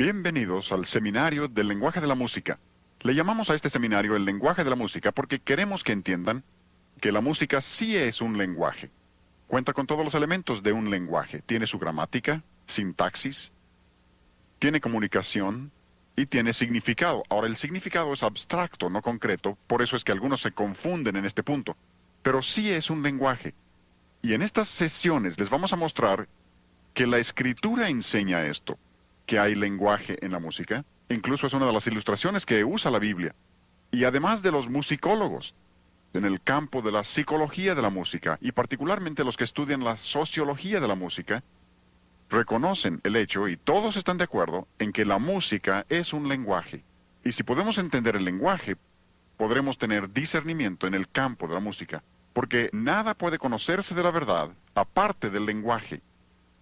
Bienvenidos al Seminario del Lenguaje de la Música. Le llamamos a este seminario el lenguaje de la música porque queremos que entiendan que la música sí es un lenguaje. Cuenta con todos los elementos de un lenguaje. Tiene su gramática, sintaxis, tiene comunicación y tiene significado. Ahora, el significado es abstracto, no concreto, por eso es que algunos se confunden en este punto. Pero sí es un lenguaje. Y en estas sesiones les vamos a mostrar que la Escritura enseña esto, que hay lenguaje en la música. Incluso es una de las ilustraciones que usa la Biblia. Y además de los musicólogos, en el campo de la psicología de la música, y particularmente los que estudian la sociología de la música, reconocen el hecho, y todos están de acuerdo, en que la música es un lenguaje. Y si podemos entender el lenguaje, podremos tener discernimiento en el campo de la música, porque nada puede conocerse de la verdad aparte del lenguaje.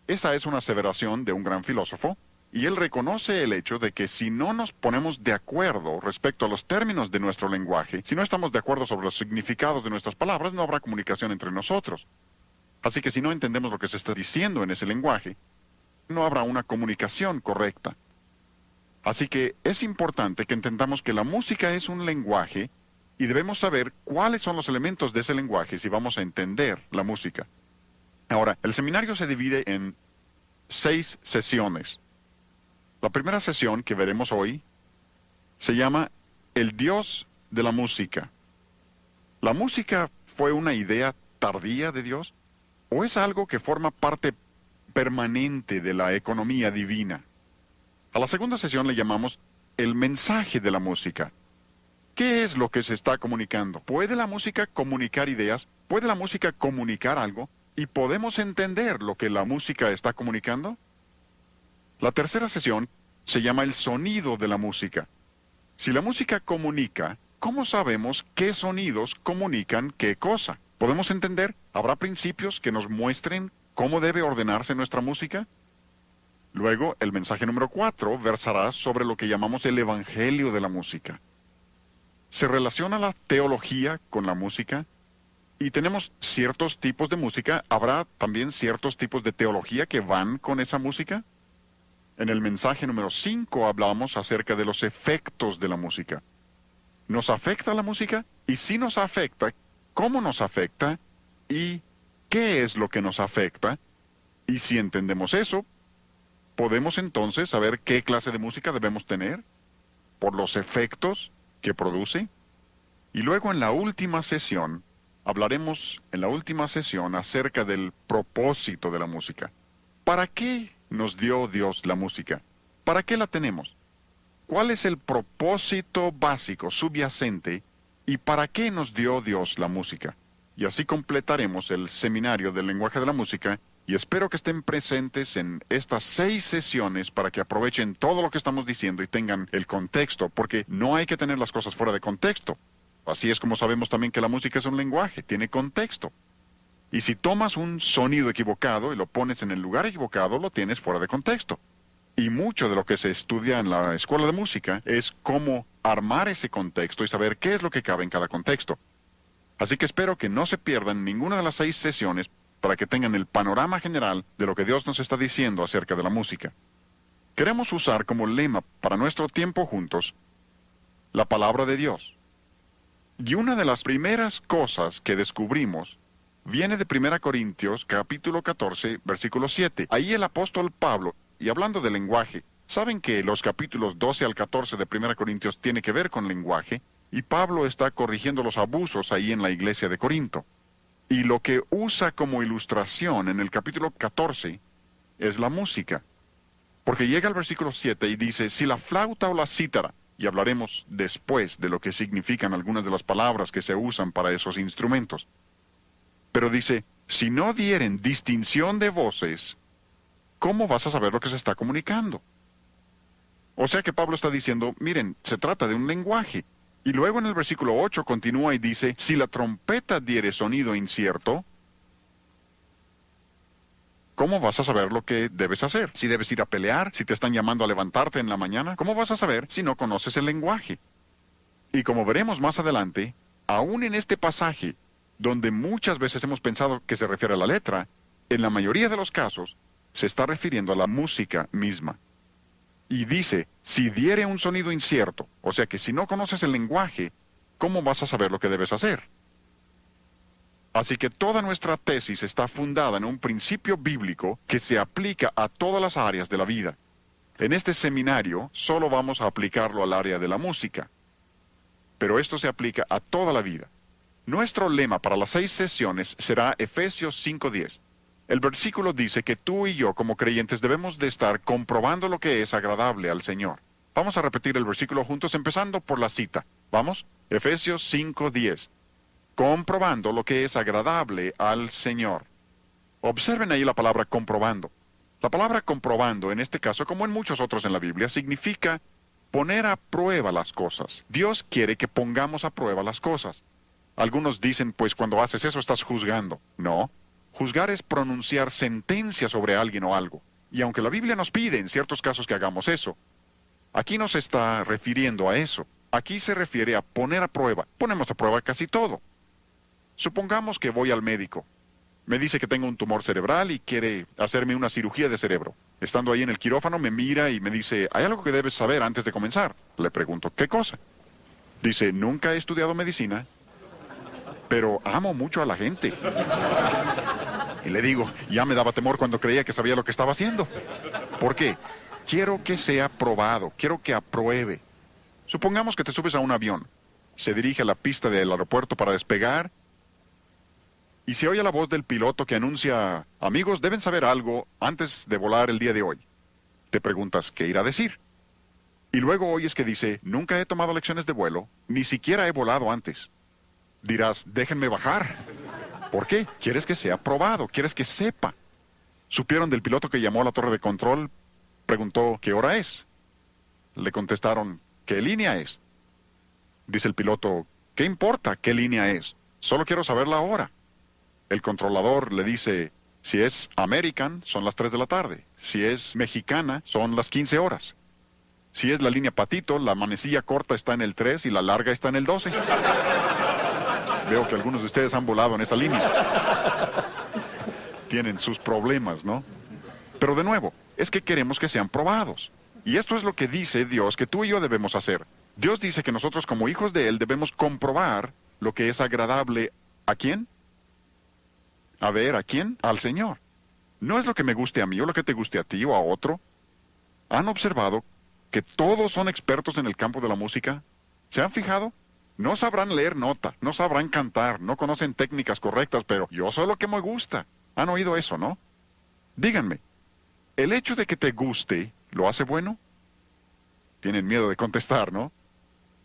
Esa es una aseveración de un gran filósofo, y él reconoce el hecho de que si no nos ponemos de acuerdo respecto a los términos de nuestro lenguaje, si no estamos de acuerdo sobre los significados de nuestras palabras, no habrá comunicación entre nosotros. Así que si no entendemos lo que se está diciendo en ese lenguaje, no habrá una comunicación correcta. Así que es importante que entendamos que la música es un lenguaje y debemos saber cuáles son los elementos de ese lenguaje si vamos a entender la música. Ahora, el seminario se divide en 6 sesiones. La primera sesión que veremos hoy se llama El Dios de la música. ¿La música fue una idea tardía de Dios? ¿O es algo que forma parte permanente de la economía divina? A la segunda sesión le llamamos El mensaje de la música. ¿Qué es lo que se está comunicando? ¿Puede la música comunicar ideas? ¿Puede la música comunicar algo? ¿Y podemos entender lo que la música está comunicando? La tercera sesión se llama el sonido de la música. Si la música comunica, ¿cómo sabemos qué sonidos comunican qué cosa? ¿Podemos entender? ¿Habrá principios que nos muestren cómo debe ordenarse nuestra música? Luego, el mensaje número 4 versará sobre lo que llamamos el evangelio de la música. ¿Se relaciona la teología con la música? Y tenemos ciertos tipos de música. ¿Habrá también ciertos tipos de teología que van con esa música? En el mensaje número 5 hablamos acerca de los efectos de la música. ¿Nos afecta la música? Y si nos afecta, ¿cómo nos afecta? ¿Y qué es lo que nos afecta? Y si entendemos eso, podemos entonces saber qué clase de música debemos tener por los efectos que produce. Y luego en la última sesión, hablaremos acerca del propósito de la música. ¿Para qué nos dio Dios la música? ¿Para qué la tenemos? ¿Cuál es el propósito básico, subyacente, y para qué nos dio Dios la música? Y así completaremos el seminario del lenguaje de la música, y espero que estén presentes en estas 6 sesiones para que aprovechen todo lo que estamos diciendo y tengan el contexto, porque no hay que tener las cosas fuera de contexto. Así es como sabemos también que la música es un lenguaje, tiene contexto. Y si tomas un sonido equivocado y lo pones en el lugar equivocado, lo tienes fuera de contexto. Y mucho de lo que se estudia en la escuela de música es cómo armar ese contexto y saber qué es lo que cabe en cada contexto. Así que espero que no se pierdan ninguna de las 6 sesiones para que tengan el panorama general de lo que Dios nos está diciendo acerca de la música. Queremos usar como lema para nuestro tiempo juntos la palabra de Dios. Y una de las primeras cosas que descubrimos viene de 1 Corintios, capítulo 14, versículo 7. Ahí el apóstol Pablo, y hablando de lenguaje, saben que los capítulos 12 al 14 de 1 Corintios tiene que ver con lenguaje, y Pablo está corrigiendo los abusos ahí en la iglesia de Corinto. Y lo que usa como ilustración en el capítulo 14 es la música. Porque llega al versículo 7 y dice, si la flauta o la cítara, y hablaremos después de lo que significan algunas de las palabras que se usan para esos instrumentos. Pero dice, si no dieren distinción de voces, ¿cómo vas a saber lo que se está comunicando? O sea que Pablo está diciendo, miren, se trata de un lenguaje. Y luego en el versículo 8 continúa y dice, si la trompeta diere sonido incierto, ¿cómo vas a saber lo que debes hacer? Si debes ir a pelear, si te están llamando a levantarte en la mañana, ¿cómo vas a saber si no conoces el lenguaje? Y como veremos más adelante, aún en este pasaje, donde muchas veces hemos pensado que se refiere a la letra, en la mayoría de los casos, se está refiriendo a la música misma. Y dice, si diere un sonido incierto, o sea que si no conoces el lenguaje, ¿cómo vas a saber lo que debes hacer? Así que toda nuestra tesis está fundada en un principio bíblico que se aplica a todas las áreas de la vida. En este seminario solo vamos a aplicarlo al área de la música, pero esto se aplica a toda la vida. Nuestro lema para las 6 sesiones será Efesios 5:10. El versículo dice que tú y yo como creyentes debemos de estar comprobando lo que es agradable al Señor. Vamos a repetir el versículo juntos empezando por la cita. ¿Vamos? Efesios 5:10. Comprobando lo que es agradable al Señor. Observen ahí la palabra comprobando. La palabra comprobando, en este caso, como en muchos otros en la Biblia, significa poner a prueba las cosas. Dios quiere que pongamos a prueba las cosas. Algunos dicen, pues cuando haces eso estás juzgando. No. Juzgar es pronunciar sentencia sobre alguien o algo. Y aunque la Biblia nos pide en ciertos casos que hagamos eso, aquí no se está refiriendo a eso. Aquí se refiere a poner a prueba. Ponemos a prueba casi todo. Supongamos que voy al médico. Me dice que tengo un tumor cerebral y quiere hacerme una cirugía de cerebro. Estando ahí en el quirófano me mira y me dice, hay algo que debes saber antes de comenzar. Le pregunto, ¿qué cosa? Dice, nunca he estudiado medicina, pero amo mucho a la gente. Y le digo, ya me daba temor cuando creía que sabía lo que estaba haciendo. ¿Por qué? Quiero que sea probado, quiero que apruebe. Supongamos que te subes a un avión, se dirige a la pista del aeropuerto para despegar, y se oye la voz del piloto que anuncia, amigos, deben saber algo antes de volar el día de hoy. Te preguntas, ¿qué irá a decir? Y luego oyes que dice, nunca he tomado lecciones de vuelo, ni siquiera he volado antes. Dirás, déjenme bajar. ¿Por qué? Quieres que sea probado, quieres que sepa. ¿Supieron del piloto que llamó a la torre de control? Preguntó, ¿qué hora es? Le contestaron, ¿qué línea es? Dice el piloto, ¿qué importa qué línea es? Solo quiero saber la hora. El controlador le dice, si es American, son las 3 de la tarde. Si es mexicana, son las 15 horas. Si es la línea Patito, la manecilla corta está en el 3 y la larga está en el 12. Veo que algunos de ustedes han volado en esa línea. Tienen sus problemas, ¿no? Pero de nuevo, es que queremos que sean probados. Y esto es lo que dice Dios que tú y yo debemos hacer. Dios dice que nosotros como hijos de Él debemos comprobar lo que es agradable. ¿A quién? A ver, ¿a quién? Al Señor. No es lo que me guste a mí o lo que te guste a ti o a otro. ¿Han observado que todos son expertos en el campo de la música? ¿Se han fijado? No sabrán leer nota, no sabrán cantar, no conocen técnicas correctas, pero yo sé lo que me gusta. ¿Han oído eso, no? Díganme, ¿el hecho de que te guste lo hace bueno? Tienen miedo de contestar, ¿no?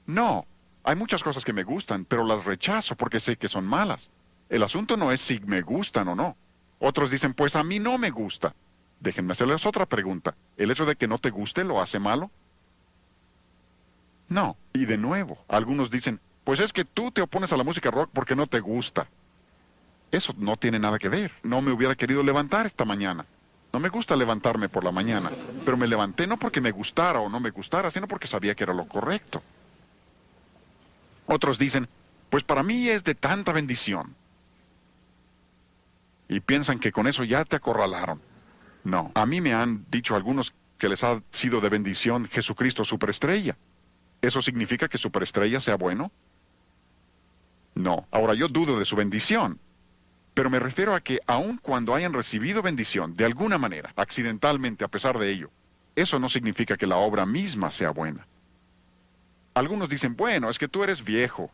No, hay muchas cosas que me gustan, pero las rechazo porque sé que son malas. El asunto no es si me gustan o no. Otros dicen, pues a mí no me gusta. Déjenme hacerles otra pregunta. ¿El hecho de que no te guste lo hace malo? No. Y de nuevo, algunos dicen, pues es que tú te opones a la música rock porque no te gusta. Eso no tiene nada que ver. No me hubiera querido levantar esta mañana. No me gusta levantarme por la mañana, pero me levanté no porque me gustara o no me gustara, sino porque sabía que era lo correcto. Otros dicen, pues para mí es de tanta bendición. Y piensan que con eso ya te acorralaron. No, a mí me han dicho algunos que les ha sido de bendición Jesucristo superestrella. ¿Eso significa que superestrella sea bueno? No, ahora yo dudo de su bendición. Pero me refiero a que aun cuando hayan recibido bendición, de alguna manera, accidentalmente a pesar de ello, eso no significa que la obra misma sea buena. Algunos dicen, bueno, es que tú eres viejo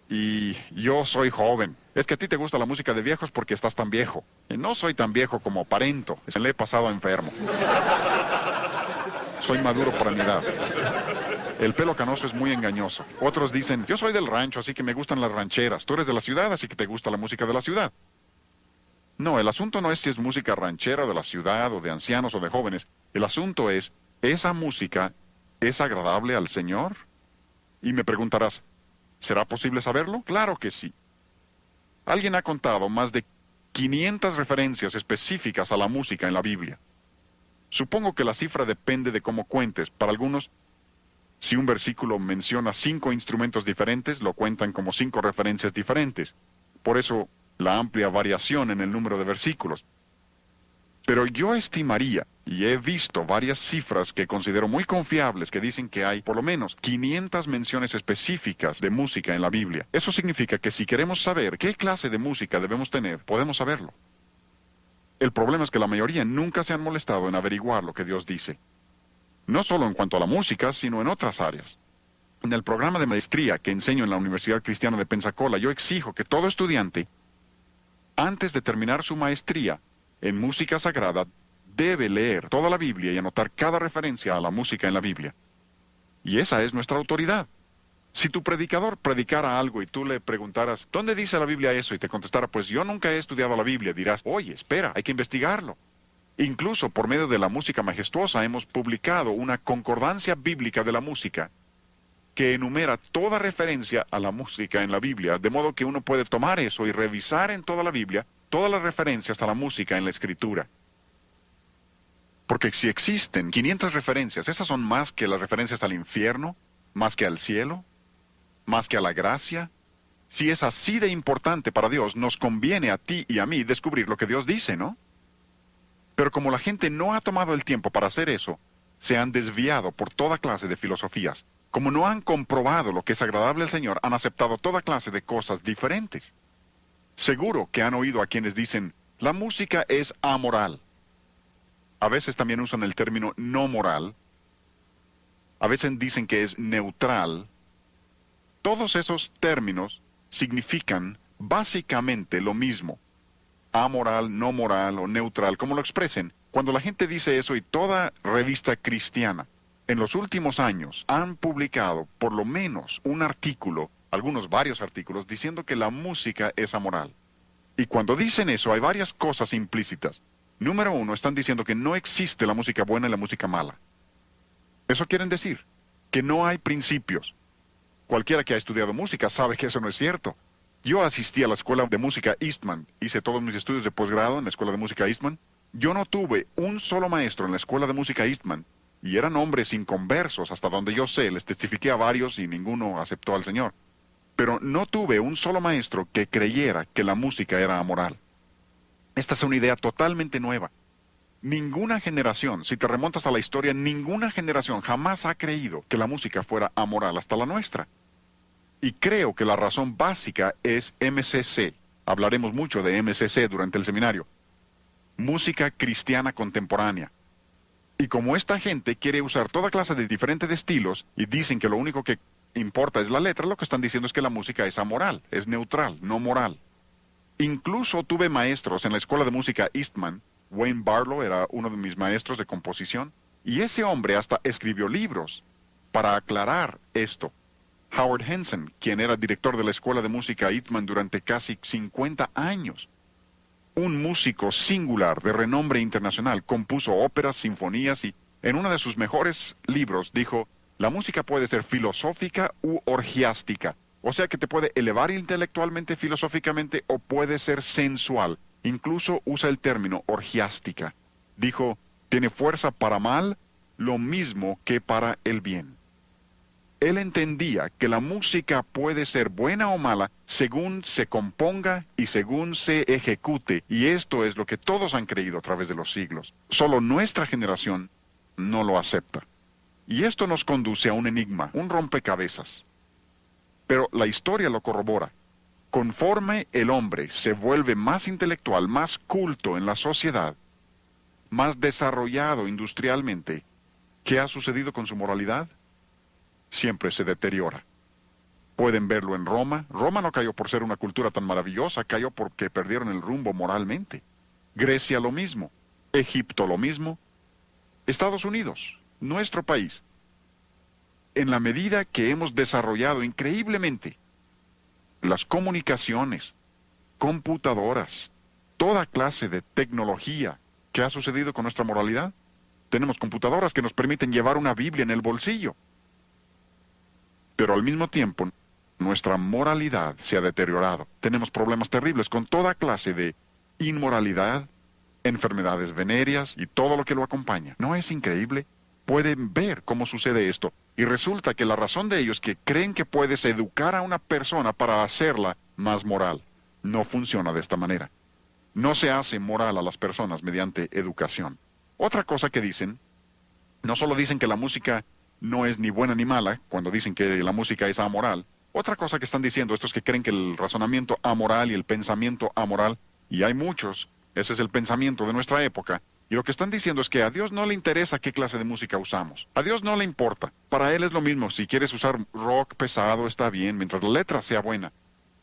y yo soy joven. Es que a ti te gusta la música de viejos porque estás tan viejo. Y no soy tan viejo como aparento, se le he pasado enfermo. Soy maduro para mi edad. El pelo canoso es muy engañoso. Otros dicen, yo soy del rancho, así que me gustan las rancheras. Tú eres de la ciudad, así que te gusta la música de la ciudad. No, el asunto no es si es música ranchera de la ciudad, o de ancianos, o de jóvenes. El asunto es, ¿esa música es agradable al Señor? Y me preguntarás, ¿será posible saberlo? Claro que sí. Alguien ha contado más de 500 referencias específicas a la música en la Biblia. Supongo que la cifra depende de cómo cuentes. Para algunos, si un versículo menciona 5 instrumentos diferentes, lo cuentan como 5 referencias diferentes. Por eso, la amplia variación en el número de versículos. Pero yo estimaría, y he visto varias cifras que considero muy confiables que dicen que hay por lo menos 500 menciones específicas de música en la Biblia. Eso significa que si queremos saber qué clase de música debemos tener, podemos saberlo. El problema es que la mayoría nunca se han molestado en averiguar lo que Dios dice. No solo en cuanto a la música, sino en otras áreas. En el programa de maestría que enseño en la Universidad Cristiana de Pensacola, yo exijo que todo estudiante, antes de terminar su maestría en música sagrada, debe leer toda la Biblia y anotar cada referencia a la música en la Biblia. Y esa es nuestra autoridad. Si tu predicador predicara algo y tú le preguntaras, ¿dónde dice la Biblia eso? Y te contestara, pues yo nunca he estudiado la Biblia, dirás, oye, espera, hay que investigarlo. Incluso por medio de la música majestuosa hemos publicado una concordancia bíblica de la música que enumera toda referencia a la música en la Biblia, de modo que uno puede tomar eso y revisar en toda la Biblia todas las referencias a la música en la Escritura. Porque si existen 500 referencias, esas son más que las referencias al infierno, más que al cielo, más que a la gracia. Si es así de importante para Dios, nos conviene a ti y a mí descubrir lo que Dios dice, ¿no? Pero como la gente no ha tomado el tiempo para hacer eso, se han desviado por toda clase de filosofías. Como no han comprobado lo que es agradable al Señor, han aceptado toda clase de cosas diferentes. Seguro que han oído a quienes dicen, la música es amoral. A veces también usan el término no moral. A veces dicen que es neutral. Todos esos términos significan básicamente lo mismo. Amoral, no moral o neutral, como lo expresen. Cuando la gente dice eso y toda revista cristiana en los últimos años han publicado por lo menos un artículo, algunos varios artículos, diciendo que la música es amoral. Y cuando dicen eso hay varias cosas implícitas. Número uno, están diciendo que no existe la música buena y la música mala. Eso quieren decir que no hay principios. Cualquiera que ha estudiado música sabe que eso no es cierto. Yo asistí a la escuela de música Eastman, hice todos mis estudios de posgrado en la escuela de música Eastman. Yo no tuve un solo maestro en la escuela de música Eastman, y eran hombres inconversos, hasta donde yo sé, les testifiqué a varios y ninguno aceptó al Señor. Pero no tuve un solo maestro que creyera que la música era amoral. Esta es una idea totalmente nueva. Ninguna generación, si te remontas a la historia, ninguna generación jamás ha creído que la música fuera amoral hasta la nuestra. Y creo que la razón básica es MCC. Hablaremos mucho de MCC durante el seminario. Música cristiana contemporánea. Y como esta gente quiere usar toda clase de diferentes estilos y dicen que lo único que importa es la letra, lo que están diciendo es que la música es amoral, es neutral, no moral. Incluso tuve maestros en la escuela de música Eastman. Wayne Barlow era uno de mis maestros de composición, y ese hombre hasta escribió libros para aclarar esto. Howard Henson, quien era director de la escuela de música Eastman durante casi 50 años, un músico singular de renombre internacional, compuso óperas, sinfonías y en uno de sus mejores libros dijo, la música puede ser filosófica u orgiástica, o sea que te puede elevar intelectualmente, filosóficamente, o puede ser sensual. Incluso usa el término orgiástica. Dijo, tiene fuerza para mal, lo mismo que para el bien. Él entendía que la música puede ser buena o mala según se componga y según se ejecute, y esto es lo que todos han creído a través de los siglos. Solo nuestra generación no lo acepta. Y esto nos conduce a un enigma, un rompecabezas. Pero la historia lo corrobora. Conforme el hombre se vuelve más intelectual, más culto en la sociedad, más desarrollado industrialmente, ¿qué ha sucedido con su moralidad? Siempre se deteriora. Pueden verlo en Roma. Roma no cayó por ser una cultura tan maravillosa, cayó porque perdieron el rumbo moralmente. Grecia lo mismo. Egipto lo mismo. Estados Unidos, nuestro país. En la medida que hemos desarrollado increíblemente las comunicaciones, computadoras, toda clase de tecnología, ¿qué ha sucedido con nuestra moralidad? Tenemos computadoras que nos permiten llevar una Biblia en el bolsillo. Pero al mismo tiempo, nuestra moralidad se ha deteriorado. Tenemos problemas terribles con toda clase de inmoralidad, enfermedades venéreas y todo lo que lo acompaña. ¿No es increíble? Pueden ver cómo sucede esto. Y resulta que la razón de ello es que creen que puedes educar a una persona para hacerla más moral. No funciona de esta manera. No se hace moral a las personas mediante educación. Otra cosa que dicen, no solo dicen que la música no es ni buena ni mala, cuando dicen que la música es amoral. Otra cosa que están diciendo estos que creen que el razonamiento amoral y el pensamiento amoral, y hay muchos, ese es el pensamiento de nuestra época, y lo que están diciendo es que a Dios no le interesa qué clase de música usamos. A Dios no le importa. Para Él es lo mismo. Si quieres usar rock pesado, está bien, mientras la letra sea buena.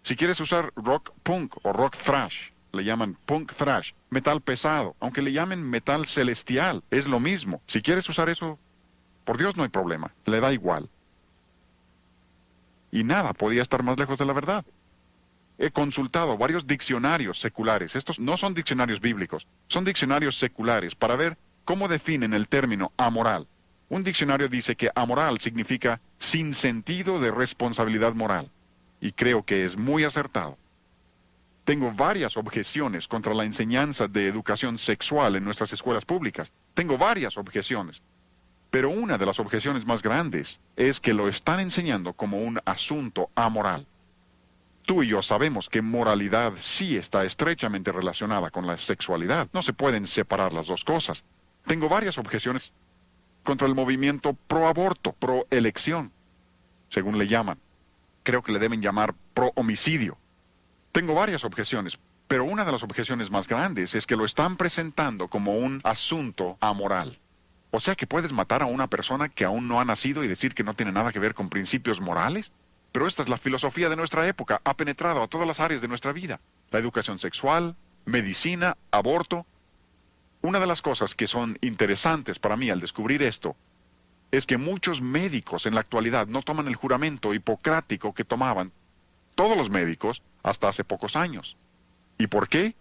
Si quieres usar rock punk o rock thrash, le llaman punk thrash, metal pesado, aunque le llamen metal celestial, es lo mismo. Si quieres usar eso, por Dios no hay problema, le da igual. Y nada podía estar más lejos de la verdad. He consultado varios diccionarios seculares. Estos no son diccionarios bíblicos, son diccionarios seculares para ver cómo definen el término amoral. Un diccionario dice que amoral significa sin sentido de responsabilidad moral. Y creo que es muy acertado. Tengo varias objeciones contra la enseñanza de educación sexual en nuestras escuelas públicas. Tengo varias objeciones. Pero una de las objeciones más grandes es que lo están enseñando como un asunto amoral. Tú y yo sabemos que moralidad sí está estrechamente relacionada con la sexualidad. No se pueden separar las dos cosas. Tengo varias objeciones contra el movimiento pro-aborto, pro-elección, según le llaman. Creo que le deben llamar pro-homicidio. Tengo varias objeciones, pero una de las objeciones más grandes es que lo están presentando como un asunto amoral. O sea que puedes matar a una persona que aún no ha nacido y decir que no tiene nada que ver con principios morales. Pero esta es la filosofía de nuestra época, ha penetrado a todas las áreas de nuestra vida. La educación sexual, medicina, aborto. Una de las cosas que son interesantes para mí al descubrir esto es que muchos médicos en la actualidad no toman el juramento hipocrático que tomaban todos los médicos hasta hace pocos años. ¿Y por qué?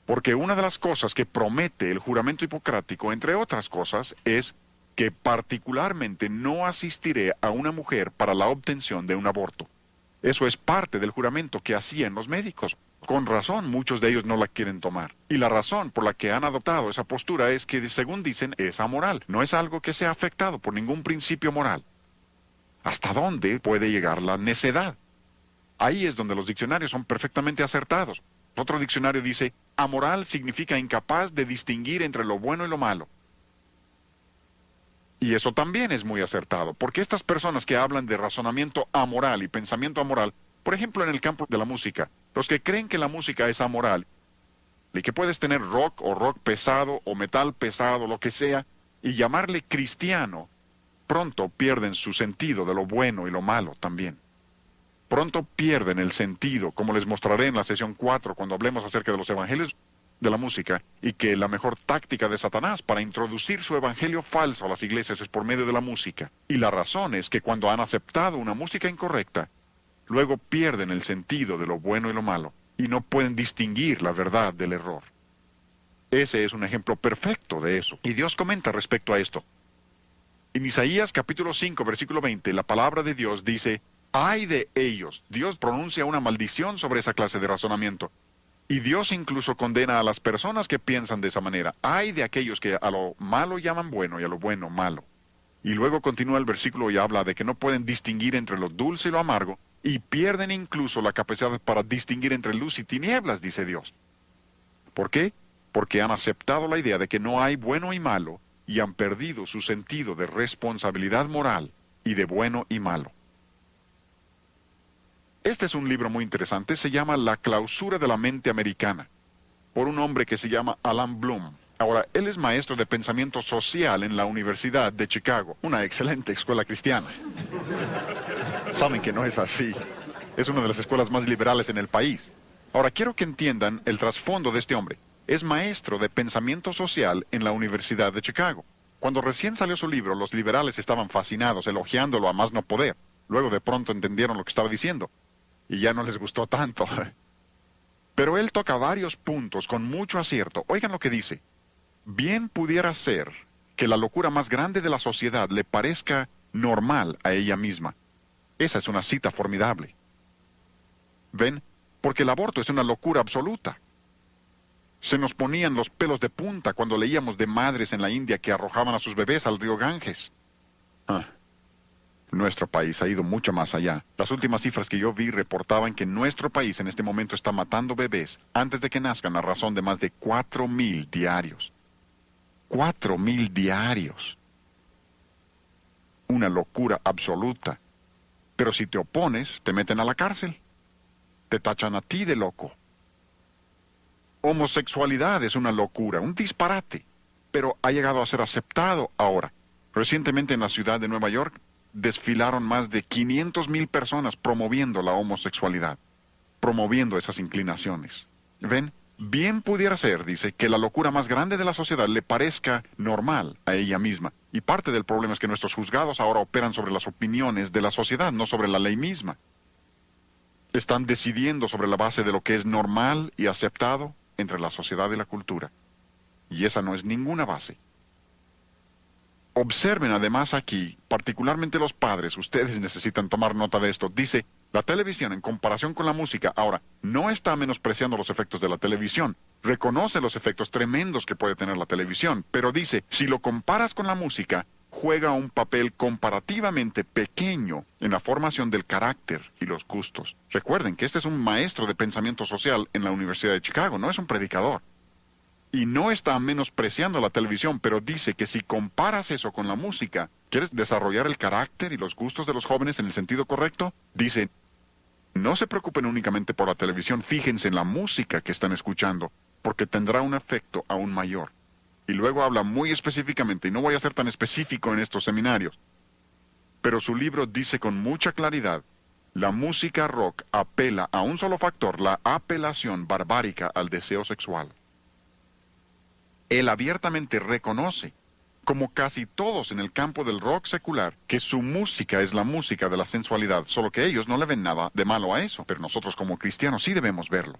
Porque una de las cosas que promete el juramento hipocrático, entre otras cosas, es que particularmente no asistiré a una mujer para la obtención de un aborto. Eso es parte del juramento que hacían los médicos. Con razón, muchos de ellos no la quieren tomar. Y la razón por la que han adoptado esa postura es que, según dicen, es amoral. No es algo que sea afectado por ningún principio moral. ¿Hasta dónde puede llegar la necedad? Ahí es donde los diccionarios son perfectamente acertados. Otro diccionario dice, amoral significa incapaz de distinguir entre lo bueno y lo malo. Y eso también es muy acertado, porque estas personas que hablan de razonamiento amoral y pensamiento amoral, por ejemplo en el campo de la música, los que creen que la música es amoral, y que puedes tener rock o rock pesado o metal pesado, lo que sea, y llamarle cristiano, pronto pierden su sentido de lo bueno y lo malo también. Pronto pierden el sentido, como les mostraré en la sesión 4 cuando hablemos acerca de los evangelios de la música, y que la mejor táctica de Satanás para introducir su evangelio falso a las iglesias es por medio de la música. Y la razón es que cuando han aceptado una música incorrecta, luego pierden el sentido de lo bueno y lo malo, y no pueden distinguir la verdad del error. Ese es un ejemplo perfecto de eso. Y Dios comenta respecto a esto. En Isaías capítulo 5, versículo 20, la palabra de Dios dice, ¡ay de ellos! Dios pronuncia una maldición sobre esa clase de razonamiento. Y Dios incluso condena a las personas que piensan de esa manera. ¡Ay de aquellos que a lo malo llaman bueno y a lo bueno malo! Y luego continúa el versículo y habla de que no pueden distinguir entre lo dulce y lo amargo, y pierden incluso la capacidad para distinguir entre luz y tinieblas, dice Dios. ¿Por qué? Porque han aceptado la idea de que no hay bueno y malo, y han perdido su sentido de responsabilidad moral y de bueno y malo. Este es un libro muy interesante, se llama La clausura de la mente americana, por un hombre que se llama Alan Bloom. Ahora, él es maestro de pensamiento social en la Universidad de Chicago, una excelente escuela cristiana. Saben que no es así. Es una de las escuelas más liberales en el país. Ahora, quiero que entiendan el trasfondo de este hombre. Es maestro de pensamiento social en la Universidad de Chicago. Cuando recién salió su libro, los liberales estaban fascinados, elogiándolo a más no poder. Luego de pronto entendieron lo que estaba diciendo. Y ya no les gustó tanto. Pero él toca varios puntos con mucho acierto. Oigan lo que dice. Bien pudiera ser que la locura más grande de la sociedad le parezca normal a ella misma. Esa es una cita formidable. ¿Ven? Porque el aborto es una locura absoluta. Se nos ponían los pelos de punta cuando leíamos de madres en la India que arrojaban a sus bebés al río Ganges. Nuestro país ha ido mucho más allá. Las últimas cifras que yo vi reportaban que nuestro país en este momento está matando bebés antes de que nazcan a razón de más de 4,000 diarios. 4,000 diarios. Una locura absoluta. Pero si te opones, te meten a la cárcel. Te tachan a ti de loco. Homosexualidad es una locura, un disparate, pero ha llegado a ser aceptado ahora. Recientemente en la ciudad de Nueva York desfilaron más de 500,000 personas promoviendo la homosexualidad, promoviendo esas inclinaciones. ¿Ven? Bien pudiera ser, dice, que la locura más grande de la sociedad le parezca normal a ella misma. Y parte del problema es que nuestros juzgados ahora operan sobre las opiniones de la sociedad, no sobre la ley misma. Están decidiendo sobre la base de lo que es normal y aceptado entre la sociedad y la cultura. Y esa no es ninguna base. Observen además aquí, particularmente los padres, ustedes necesitan tomar nota de esto. Dice, la televisión en comparación con la música, ahora, no está menospreciando los efectos de la televisión. Reconoce los efectos tremendos que puede tener la televisión, pero dice, si lo comparas con la música, juega un papel comparativamente pequeño en la formación del carácter y los gustos. Recuerden que este es un maestro de pensamiento social en la Universidad de Chicago, no es un predicador. Y no está menospreciando la televisión, pero dice que si comparas eso con la música, ¿quieres desarrollar el carácter y los gustos de los jóvenes en el sentido correcto? Dice, no se preocupen únicamente por la televisión, fíjense en la música que están escuchando, porque tendrá un efecto aún mayor. Y luego habla muy específicamente, y no voy a ser tan específico en estos seminarios, pero su libro dice con mucha claridad, la música rock apela a un solo factor, la apelación barbárica al deseo sexual. Él abiertamente reconoce, como casi todos en el campo del rock secular, que su música es la música de la sensualidad, solo que ellos no le ven nada de malo a eso, pero nosotros como cristianos sí debemos verlo.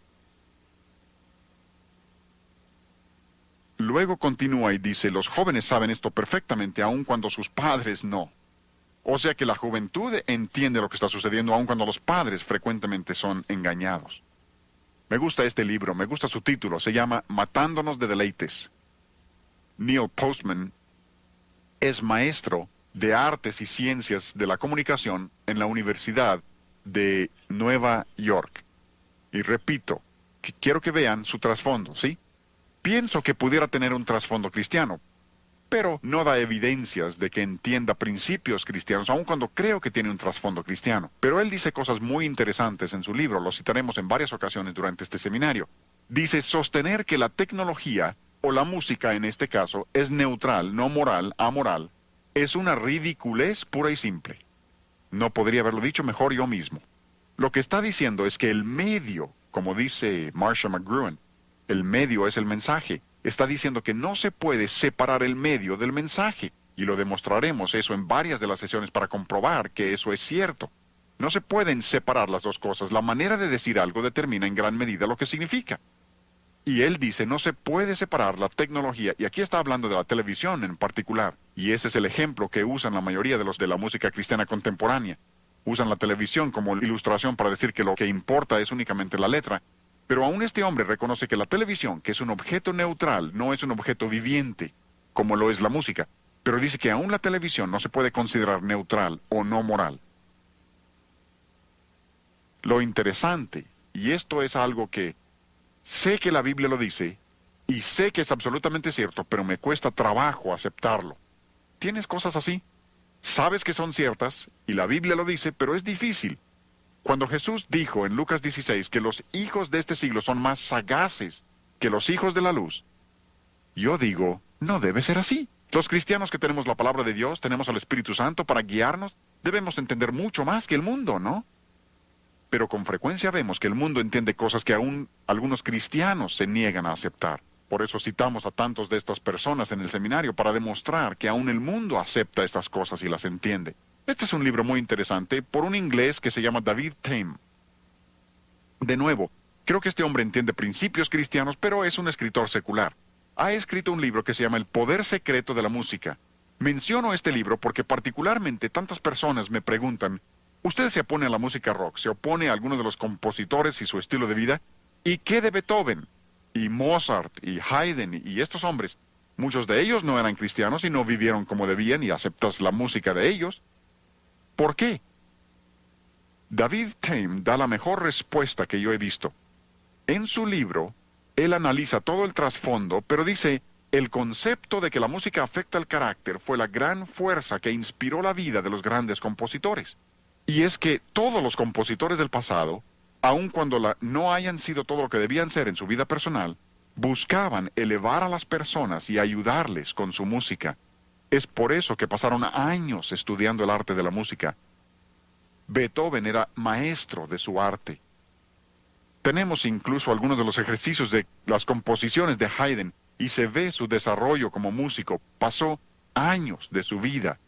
Luego continúa y dice, los jóvenes saben esto perfectamente aun cuando sus padres no. O sea que la juventud entiende lo que está sucediendo aun cuando los padres frecuentemente son engañados. Me gusta este libro, me gusta su título, se llama Matándonos de deleites. Neil Postman es maestro de artes y ciencias de la comunicación en la Universidad de Nueva York. Y repito, que quiero que vean su trasfondo, ¿sí? Pienso que pudiera tener un trasfondo cristiano, pero no da evidencias de que entienda principios cristianos, aun cuando creo que tiene un trasfondo cristiano. Pero él dice cosas muy interesantes en su libro, lo citaremos en varias ocasiones durante este seminario. Dice, sostener que la tecnología, o la música en este caso, es neutral, no moral, amoral, es una ridiculez pura y simple. No podría haberlo dicho mejor yo mismo. Lo que está diciendo es que el medio, como dice Marcia McGruin, el medio es el mensaje. Está diciendo que no se puede separar el medio del mensaje. Y lo demostraremos eso en varias de las sesiones para comprobar que eso es cierto. No se pueden separar las dos cosas. La manera de decir algo determina en gran medida lo que significa. Y él dice, no se puede separar la tecnología, y aquí está hablando de la televisión en particular, y ese es el ejemplo que usan la mayoría de los de la música cristiana contemporánea. Usan la televisión como ilustración para decir que lo que importa es únicamente la letra. Pero aún este hombre reconoce que la televisión, que es un objeto neutral, no es un objeto viviente, como lo es la música. Pero dice que aún la televisión no se puede considerar neutral o no moral. Lo interesante, y esto es algo que sé que la Biblia lo dice, y sé que es absolutamente cierto, pero me cuesta trabajo aceptarlo. ¿Tienes cosas así? Sabes que son ciertas, y la Biblia lo dice, pero es difícil. Cuando Jesús dijo en Lucas 16 que los hijos de este siglo son más sagaces que los hijos de la luz, yo digo, no debe ser así. Los cristianos que tenemos la palabra de Dios, tenemos al Espíritu Santo para guiarnos, debemos entender mucho más que el mundo, ¿no? Pero con frecuencia vemos que el mundo entiende cosas que aún algunos cristianos se niegan a aceptar. Por eso citamos a tantos de estas personas en el seminario para demostrar que aún el mundo acepta estas cosas y las entiende. Este es un libro muy interesante por un inglés que se llama David Tame. De nuevo, creo que este hombre entiende principios cristianos, pero es un escritor secular. Ha escrito un libro que se llama El poder secreto de la música. Menciono este libro porque particularmente tantas personas me preguntan, ¿usted se opone a la música rock? ¿Se opone a alguno de los compositores y su estilo de vida? ¿Y qué de Beethoven? Y Mozart, y Haydn, y estos hombres. Muchos de ellos no eran cristianos y no vivieron como debían y aceptas la música de ellos. ¿Por qué? David Tame da la mejor respuesta que yo he visto. En su libro, él analiza todo el trasfondo, pero dice, el concepto de que la música afecta el carácter fue la gran fuerza que inspiró la vida de los grandes compositores. Y es que todos los compositores del pasado, aun cuando no hayan sido todo lo que debían ser en su vida personal, buscaban elevar a las personas y ayudarles con su música. Es por eso que pasaron años estudiando el arte de la música. Beethoven era maestro de su arte. Tenemos incluso algunos de los ejercicios de las composiciones de Haydn y se ve su desarrollo como músico. Pasó años de su vida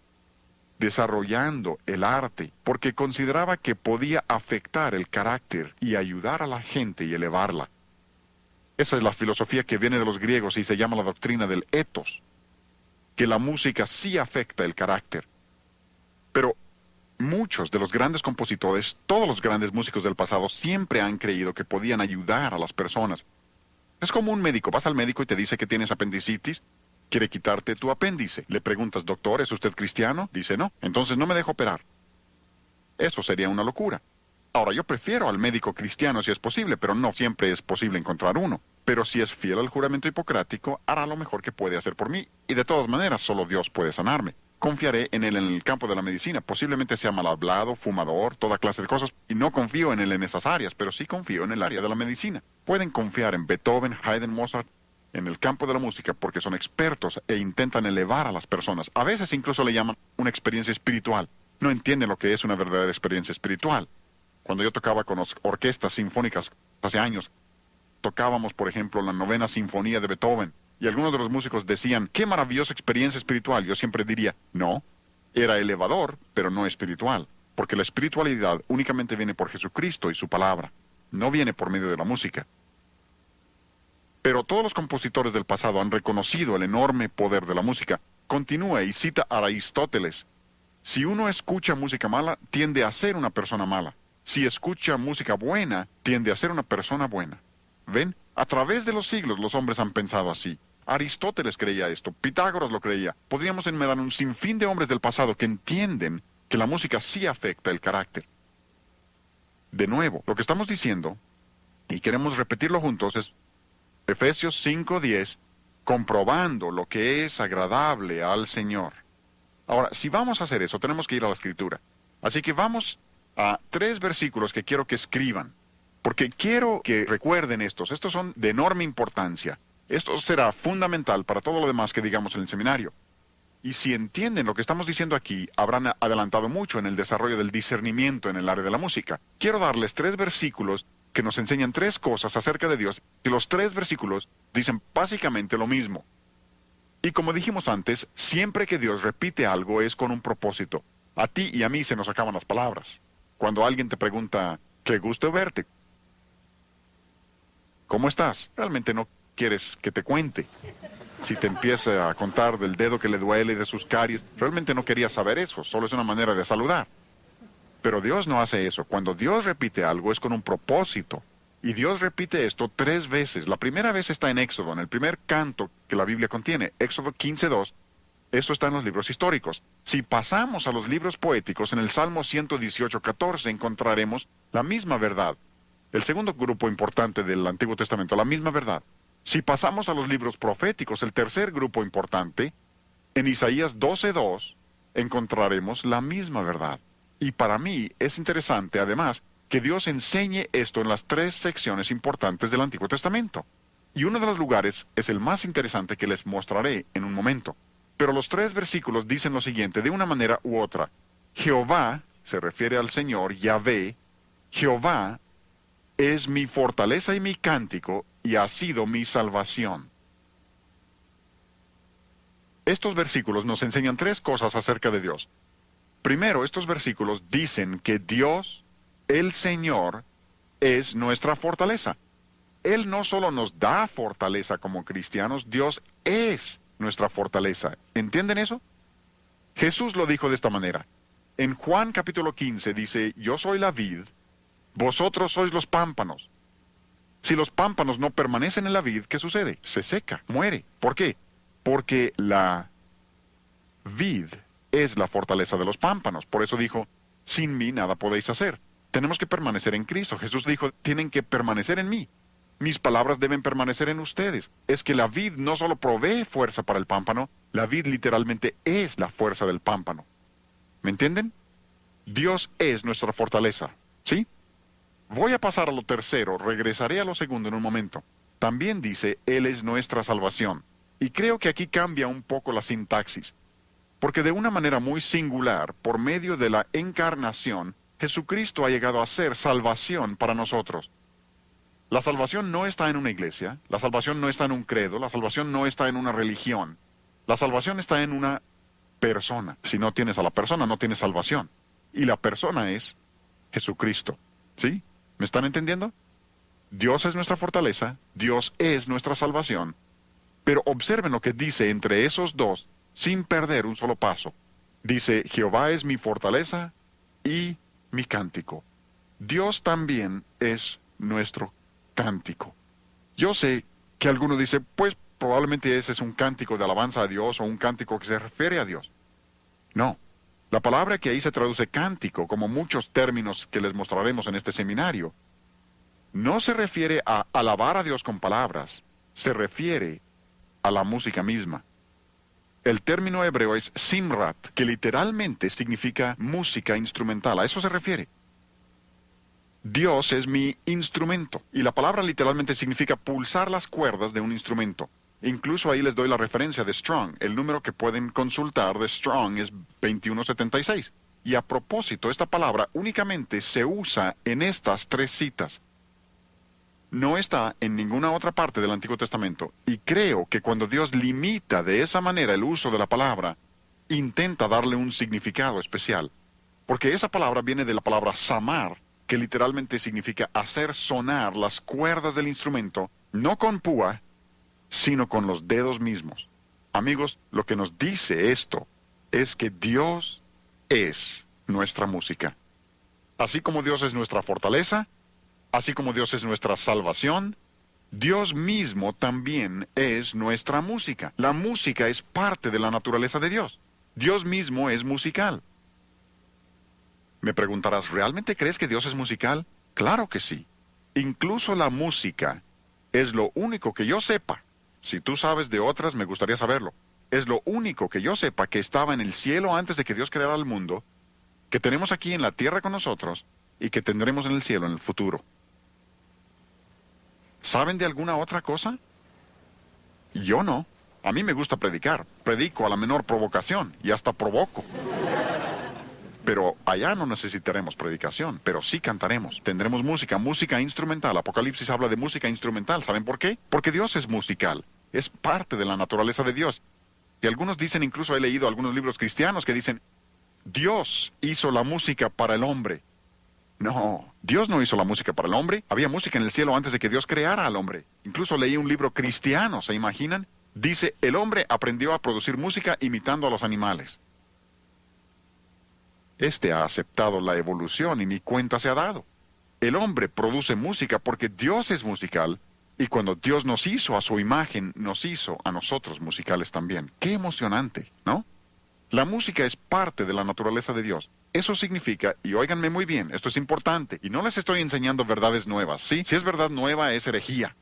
desarrollando el arte porque consideraba que podía afectar el carácter y ayudar a la gente y elevarla. Esa es la filosofía que viene de los griegos y se llama la doctrina del ethos, que la música sí afecta el carácter. Pero muchos de los grandes compositores, todos los grandes músicos del pasado, siempre han creído que podían ayudar a las personas. Es como un médico, vas al médico y te dice que tienes apendicitis, quiere quitarte tu apéndice. Le preguntas, doctor, ¿es usted cristiano? Dice, no, entonces no me dejo operar. Eso sería una locura. Ahora, yo prefiero al médico cristiano si es posible, pero no siempre es posible encontrar uno. Pero si es fiel al juramento hipocrático, hará lo mejor que puede hacer por mí. Y de todas maneras, solo Dios puede sanarme. Confiaré en él en el campo de la medicina. Posiblemente sea mal hablado, fumador, toda clase de cosas. Y no confío en él en esas áreas, pero sí confío en el área de la medicina. Pueden confiar en Beethoven, Haydn, Mozart, en el campo de la música porque son expertos e intentan elevar a las personas. A veces incluso le llaman una experiencia espiritual. No entienden lo que es una verdadera experiencia espiritual. Cuando yo tocaba con orquestas sinfónicas hace años, tocábamos, por ejemplo, la novena sinfonía de Beethoven, y algunos de los músicos decían, ¡qué maravillosa experiencia espiritual! Yo siempre diría, no, era elevador, pero no espiritual, porque la espiritualidad únicamente viene por Jesucristo y su palabra, no viene por medio de la música. Pero todos los compositores del pasado han reconocido el enorme poder de la música. Continúa y cita a Aristóteles. Si uno escucha música mala, tiende a ser una persona mala. Si escucha música buena, tiende a ser una persona buena. ¿Ven? A través de los siglos los hombres han pensado así. Aristóteles creía esto, Pitágoras lo creía. Podríamos enumerar un sinfín de hombres del pasado que entienden que la música sí afecta el carácter. De nuevo, lo que estamos diciendo, y queremos repetirlo juntos, es Efesios 5:10, comprobando lo que es agradable al Señor. Ahora, si vamos a hacer eso, tenemos que ir a la Escritura. Así que vamos a 3 versículos que quiero que escriban, porque quiero que recuerden estos. Estos son de enorme importancia. Esto será fundamental para todo lo demás que digamos en el seminario. Y si entienden lo que estamos diciendo aquí, habrán adelantado mucho en el desarrollo del discernimiento en el área de la música. Quiero darles 3 versículos que nos enseñan 3 cosas acerca de Dios, y los 3 versículos dicen básicamente lo mismo. Y como dijimos antes, siempre que Dios repite algo es con un propósito. A ti y a mí se nos acaban las palabras. Cuando alguien te pregunta, qué gusto verte, ¿cómo estás? Realmente no quieres que te cuente. Si te empieza a contar del dedo que le duele y de sus caries, realmente no querías saber eso, solo es una manera de saludar. Pero Dios no hace eso. Cuando Dios repite algo es con un propósito. Y Dios repite esto 3 veces. La primera vez está en Éxodo, en el primer canto que la Biblia contiene, Éxodo 15:2. Esto está en los libros históricos. Si pasamos a los libros poéticos, en el Salmo 118:14 encontraremos la misma verdad. El segundo grupo importante del Antiguo Testamento, la misma verdad. Si pasamos a los libros proféticos, el tercer grupo importante, en Isaías 12:2, encontraremos la misma verdad. Y para mí es interesante, además, que Dios enseñe esto en las 3 secciones importantes del Antiguo Testamento. Y uno de los lugares es el más interesante que les mostraré en un momento. Pero los 3 versículos dicen lo siguiente, de una manera u otra. Jehová, se refiere al Señor, Yahvé, Jehová es mi fortaleza y mi cántico, y ha sido mi salvación. Estos versículos nos enseñan 3 cosas acerca de Dios. Primero, estos versículos dicen que Dios, el Señor, es nuestra fortaleza. Él no solo nos da fortaleza como cristianos, Dios es nuestra fortaleza. ¿Entienden eso? Jesús lo dijo de esta manera. En Juan capítulo 15 dice, yo soy la vid, vosotros sois los pámpanos. Si los pámpanos no permanecen en la vid, ¿qué sucede? Se seca, muere. ¿Por qué? Porque la vid es la fortaleza de los pámpanos. Por eso dijo, Sin mí nada podéis hacer. Tenemos que permanecer en Cristo. Jesús dijo, tienen que permanecer en mí. Mis palabras deben permanecer en ustedes. Es que la vid no solo provee fuerza para el pámpano, la vid literalmente es la fuerza del pámpano. ¿Me entienden? Dios es nuestra fortaleza. ¿Sí? Voy a pasar a lo tercero, regresaré a lo segundo en un momento. También dice, Él es nuestra salvación. Y creo que aquí cambia un poco la sintaxis. Porque de una manera muy singular, por medio de la encarnación, Jesucristo ha llegado a ser salvación para nosotros. La salvación no está en una iglesia, la salvación no está en un credo, la salvación no está en una religión. La salvación está en una persona. Si no tienes a la persona, no tienes salvación. Y la persona es Jesucristo. ¿Sí? ¿Me están entendiendo? Dios es nuestra fortaleza, Dios es nuestra salvación. Pero observen lo que dice entre esos dos, sin perder un solo paso. Dice, Jehová es mi fortaleza y mi cántico. Dios también es nuestro cántico. Yo sé que alguno dice, pues probablemente ese es un cántico de alabanza a Dios o un cántico que se refiere a Dios. No. La palabra que ahí se traduce cántico, como muchos términos que les mostraremos en este seminario, no se refiere a alabar a Dios con palabras, se refiere a la música misma. El término hebreo es simrat, que literalmente significa música instrumental. A eso se refiere. Dios es mi instrumento, y la palabra literalmente significa pulsar las cuerdas de un instrumento. Incluso ahí les doy la referencia de Strong. El número que pueden consultar de Strong es 2176. Y a propósito, esta palabra únicamente se usa en estas tres citas. No está en ninguna otra parte del Antiguo Testamento. Y creo que cuando Dios limita de esa manera el uso de la palabra, intenta darle un significado especial. Porque esa palabra viene de la palabra samar, que literalmente significa hacer sonar las cuerdas del instrumento, no con púa, sino con los dedos mismos. Amigos, lo que nos dice esto es que Dios es nuestra música. Así como Dios es nuestra fortaleza, así como Dios es nuestra salvación, Dios mismo también es nuestra música. La música es parte de la naturaleza de Dios. Dios mismo es musical. Me preguntarás, ¿realmente crees que Dios es musical? Claro que sí. Incluso la música es lo único que yo sepa. Si tú sabes de otras, me gustaría saberlo. Es lo único que yo sepa que estaba en el cielo antes de que Dios creara el mundo, que tenemos aquí en la tierra con nosotros y que tendremos en el cielo en el futuro. ¿Saben de alguna otra cosa? Yo no. A mí me gusta predicar. Predico a la menor provocación y hasta provoco. Pero allá no necesitaremos predicación, pero sí cantaremos. Tendremos música, música instrumental. Apocalipsis habla de música instrumental. ¿Saben por qué? Porque Dios es musical. Es parte de la naturaleza de Dios. Y algunos dicen, incluso he leído algunos libros cristianos que dicen, Dios hizo la música para el hombre. No, Dios no hizo la música para el hombre. Había música en el cielo antes de que Dios creara al hombre. Incluso leí un libro cristiano, ¿se imaginan? Dice, el hombre aprendió a producir música imitando a los animales. Este ha aceptado la evolución y ni cuenta se ha dado. El hombre produce música porque Dios es musical, y cuando Dios nos hizo a su imagen, nos hizo a nosotros musicales también. ¡Qué emocionante!, ¿no? La música es parte de la naturaleza de Dios. Eso significa, y óiganme muy bien, esto es importante, y no les estoy enseñando verdades nuevas, ¿sí? Si es verdad nueva, es herejía.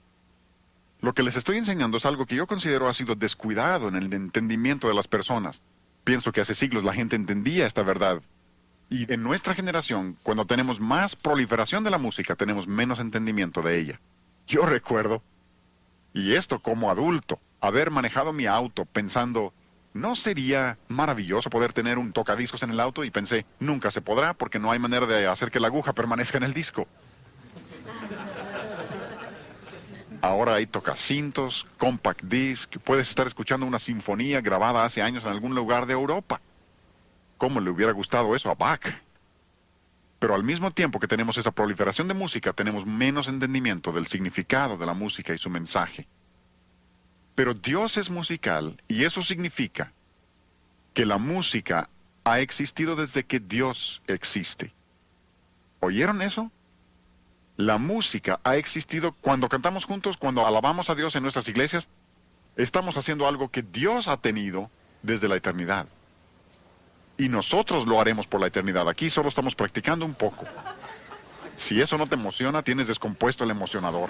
Lo que les estoy enseñando es algo que yo considero ha sido descuidado en el entendimiento de las personas. Pienso que hace siglos la gente entendía esta verdad. Y en nuestra generación, cuando tenemos más proliferación de la música, tenemos menos entendimiento de ella. Yo recuerdo, y esto como adulto, haber manejado mi auto pensando, ¿no sería maravilloso poder tener un tocadiscos en el auto? Y pensé, nunca se podrá porque no hay manera de hacer que la aguja permanezca en el disco. Ahora hay tocacintos, compact disc, puedes estar escuchando una sinfonía grabada hace años en algún lugar de Europa. ¿Cómo le hubiera gustado eso a Bach? Pero al mismo tiempo que tenemos esa proliferación de música, tenemos menos entendimiento del significado de la música y su mensaje. Pero Dios es musical y eso significa que la música ha existido desde que Dios existe. ¿Oyeron eso? La música ha existido cuando cantamos juntos, cuando alabamos a Dios en nuestras iglesias. Estamos haciendo algo que Dios ha tenido desde la eternidad. Y nosotros lo haremos por la eternidad. Aquí solo estamos practicando un poco. Si eso no te emociona, tienes descompuesto el emocionador.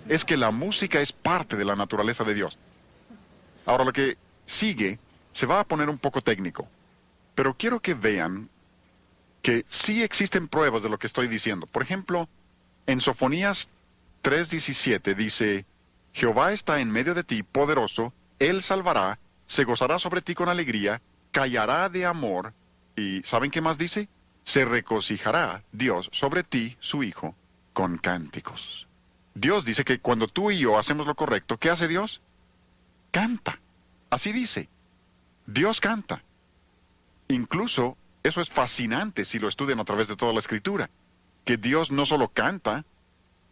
Es que la música es parte de la naturaleza de Dios. Ahora lo que sigue se va a poner un poco técnico, pero quiero que vean que sí existen pruebas de lo que estoy diciendo. Por ejemplo, en Sofonías 3:17 dice, Jehová está en medio de ti, poderoso, Él salvará, se gozará sobre ti con alegría, callará de amor, y ¿saben qué más dice? Se regocijará Dios sobre ti, su Hijo, con cánticos. Dios dice que cuando tú y yo hacemos lo correcto, ¿qué hace Dios? Canta. Así dice. Dios canta. Incluso, eso es fascinante si lo estudian a través de toda la Escritura, que Dios no solo canta,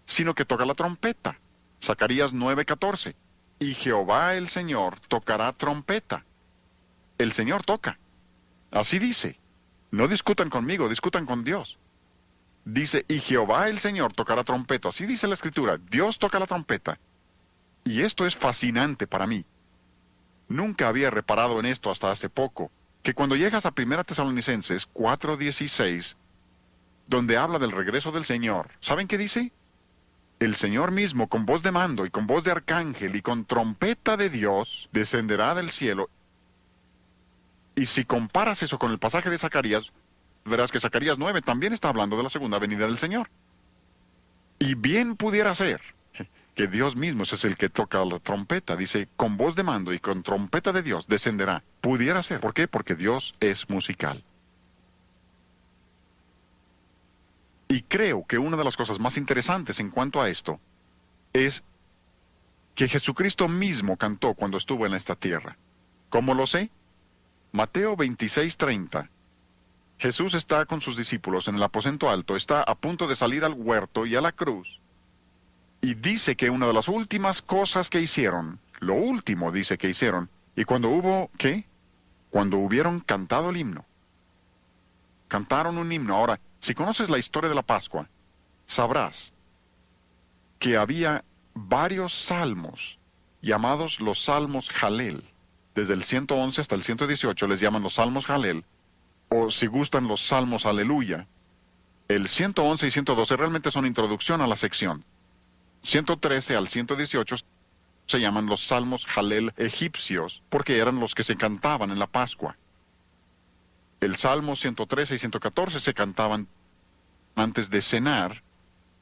sino que toca la trompeta. Zacarías 9:14. Y Jehová el Señor tocará trompeta. El Señor toca. Así dice. No discutan conmigo, discutan con Dios. Dice, y Jehová el Señor tocará trompeta. Así dice la Escritura. Dios toca la trompeta. Y esto es fascinante para mí. Nunca había reparado en esto hasta hace poco, que cuando llegas a 1 Tesalonicenses 4:16, donde habla del regreso del Señor, ¿saben qué dice? El Señor mismo, con voz de mando y con voz de arcángel y con trompeta de Dios, descenderá del cielo. Y si comparas eso con el pasaje de Zacarías, verás que Zacarías 9 también está hablando de la segunda venida del Señor. Y bien pudiera ser que Dios mismo es el que toca la trompeta. Dice, con voz de mando y con trompeta de Dios descenderá. Pudiera ser. ¿Por qué? Porque Dios es musical. Y creo que una de las cosas más interesantes en cuanto a esto es que Jesucristo mismo cantó cuando estuvo en esta tierra. ¿Cómo lo sé? Mateo 26:30. Jesús está con sus discípulos en el aposento alto, está a punto de salir al huerto y a la cruz. Y dice que una de las últimas cosas que hicieron, lo último dice que hicieron, y cuando hubo, ¿qué? Cuando hubieron cantado el himno. Cantaron un himno. Ahora, si conoces la historia de la Pascua, sabrás que había varios salmos, llamados los salmos Jalel. Desde el 111 hasta el 118 les llaman los salmos Jalel, o si gustan los salmos Aleluya. El 111 y 112 realmente son introducción a la sección. 113 al 118 se llaman los salmos Jalel egipcios, porque eran los que se cantaban en la Pascua. El salmo 113 y 114 se cantaban antes de cenar.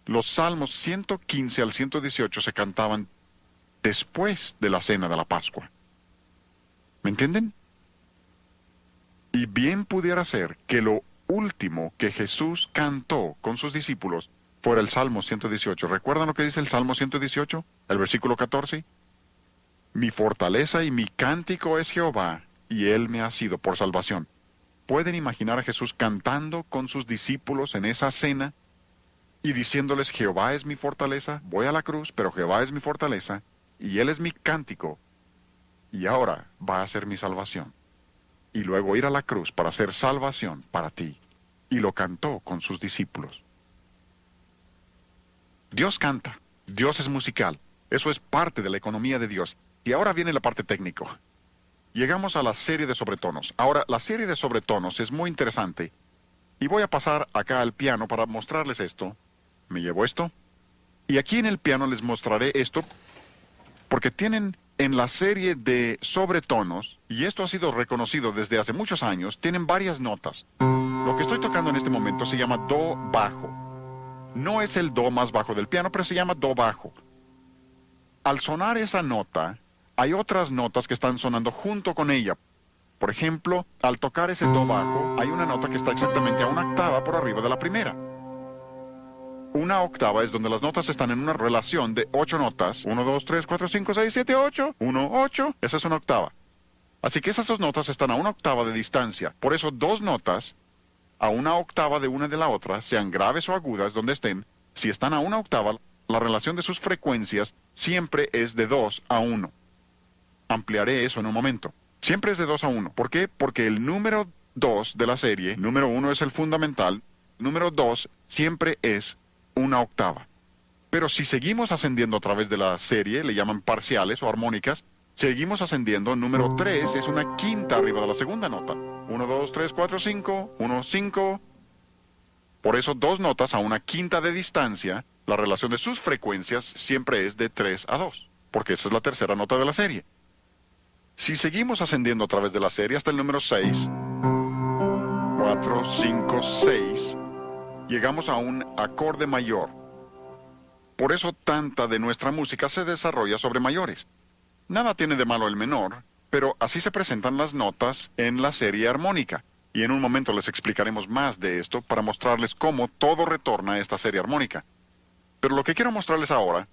Los salmos 115 al 118 se cantaban después de la cena de la Pascua. ¿Me entienden? Y bien pudiera ser que lo último que Jesús cantó con sus discípulos fuera el Salmo 118. ¿Recuerdan lo que dice el Salmo 118? El versículo 14. Mi fortaleza y mi cántico es Jehová, y Él me ha sido por salvación. ¿Pueden imaginar a Jesús cantando con sus discípulos en esa cena y diciéndoles, Jehová es mi fortaleza, voy a la cruz, pero Jehová es mi fortaleza, y Él es mi cántico, y ahora va a ser mi salvación? Y luego ir a la cruz para hacer salvación para ti. Y lo cantó con sus discípulos. Dios canta, Dios es musical, eso es parte de la economía de Dios. Y ahora viene la parte técnica. Llegamos a la serie de sobretonos. Ahora, la serie de sobretonos es muy interesante. Y voy a pasar acá al piano para mostrarles esto. Me llevo esto. Y aquí en el piano les mostraré esto, porque tienen en la serie de sobretonos, y esto ha sido reconocido desde hace muchos años, tienen varias notas. Lo que estoy tocando en este momento se llama do bajo. No es el do más bajo del piano, pero se llama do bajo. Al sonar esa nota, hay otras notas que están sonando junto con ella. Por ejemplo, al tocar ese do bajo, hay una nota que está exactamente a una octava por arriba de la primera. Una octava es donde las notas están en una relación de 8 notas. 1, 2, 3, 4, 5, 6, 7, 8. 1, 8. Esa es una octava. Así que esas dos notas están a una octava de distancia. Por eso dos notas a una octava de una de la otra, sean graves o agudas donde estén, si están a una octava, la relación de sus frecuencias siempre es de 2 a 1. Ampliaré eso en un momento. Siempre es de 2 a 1. ¿Por qué? Porque el número 2 de la serie, número 1 es el fundamental, número 2 siempre es una octava. Pero si seguimos ascendiendo a través de la serie, le llaman parciales o armónicas, Seguimos ascendiendo. Número 3 es una quinta arriba de la segunda nota. 1, 2, 3, 4, 5. 1, 5. Por eso, dos notas a una quinta de distancia, la relación de sus frecuencias siempre es de 3 a 2, porque esa es la tercera nota de la serie. Si seguimos ascendiendo a través de la serie hasta el número 6, 4, 5, 6, llegamos a un acorde mayor. Por eso tanta de nuestra música se desarrolla sobre mayores. Nada tiene de malo el menor, pero así se presentan las notas en la serie armónica. Y en un momento les explicaremos más de esto para mostrarles cómo todo retorna a esta serie armónica. Pero lo que quiero mostrarles ahora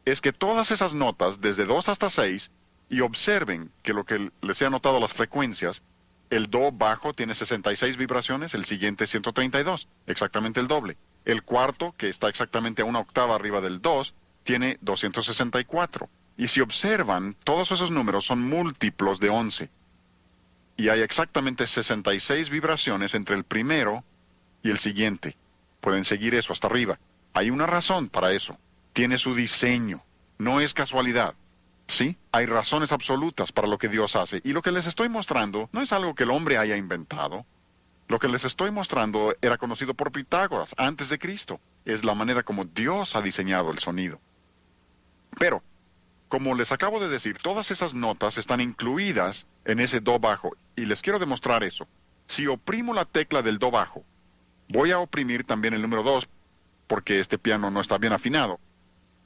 es que todas esas notas, desde 2 hasta 6, y observen que lo que les he anotado las frecuencias, el do bajo tiene 66 vibraciones, el siguiente 132, exactamente el doble. El cuarto, que está exactamente a una octava arriba del 2, tiene 264. Y si observan, todos esos números son múltiplos de 11. Y hay exactamente 66 vibraciones entre el primero y el siguiente. Pueden seguir eso hasta arriba. Hay una razón para eso. Tiene su diseño. No es casualidad. ¿Sí? Hay razones absolutas para lo que Dios hace. Y lo que les estoy mostrando no es algo que el hombre haya inventado. Lo que les estoy mostrando era conocido por Pitágoras antes de Cristo. Es la manera como Dios ha diseñado el sonido. Pero, como les acabo de decir, todas esas notas están incluidas en ese do bajo, y les quiero demostrar eso. Si oprimo la tecla del do bajo, voy a oprimir también el número 2, porque este piano no está bien afinado.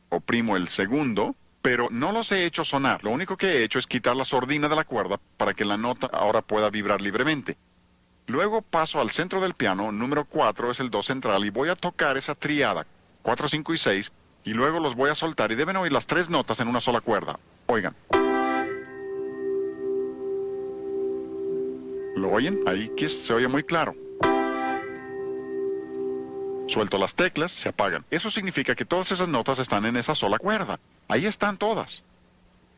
Oprimo el segundo, pero no los he hecho sonar. Lo único que he hecho es quitar la sordina de la cuerda para que la nota ahora pueda vibrar libremente. Luego paso al centro del piano, número 4 es el do central, y voy a tocar esa triada, 4, 5 y 6, y luego los voy a soltar y deben oír las 3 notas en una sola cuerda. Oigan. ¿Lo oyen? Ahí que se oye muy claro. Suelto las teclas, se apagan. Eso significa que todas esas notas están en esa sola cuerda. Ahí están todas.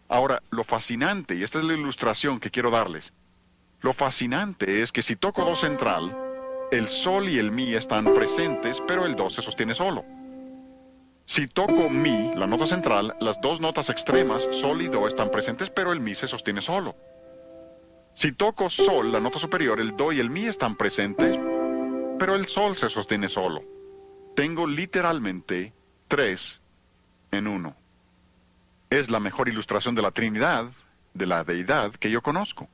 Ahora, lo fascinante, y esta es la ilustración que quiero darles, lo fascinante es que si toco do central, el sol y el mi están presentes, pero el do se sostiene solo. Si toco mi, la nota central, las dos notas extremas, sol y do, están presentes, pero el mi se sostiene solo. Si toco sol, la nota superior, el do y el mi están presentes, pero el sol se sostiene solo. Tengo literalmente 3 en 1. Es la mejor ilustración de la Trinidad, de la deidad que yo conozco.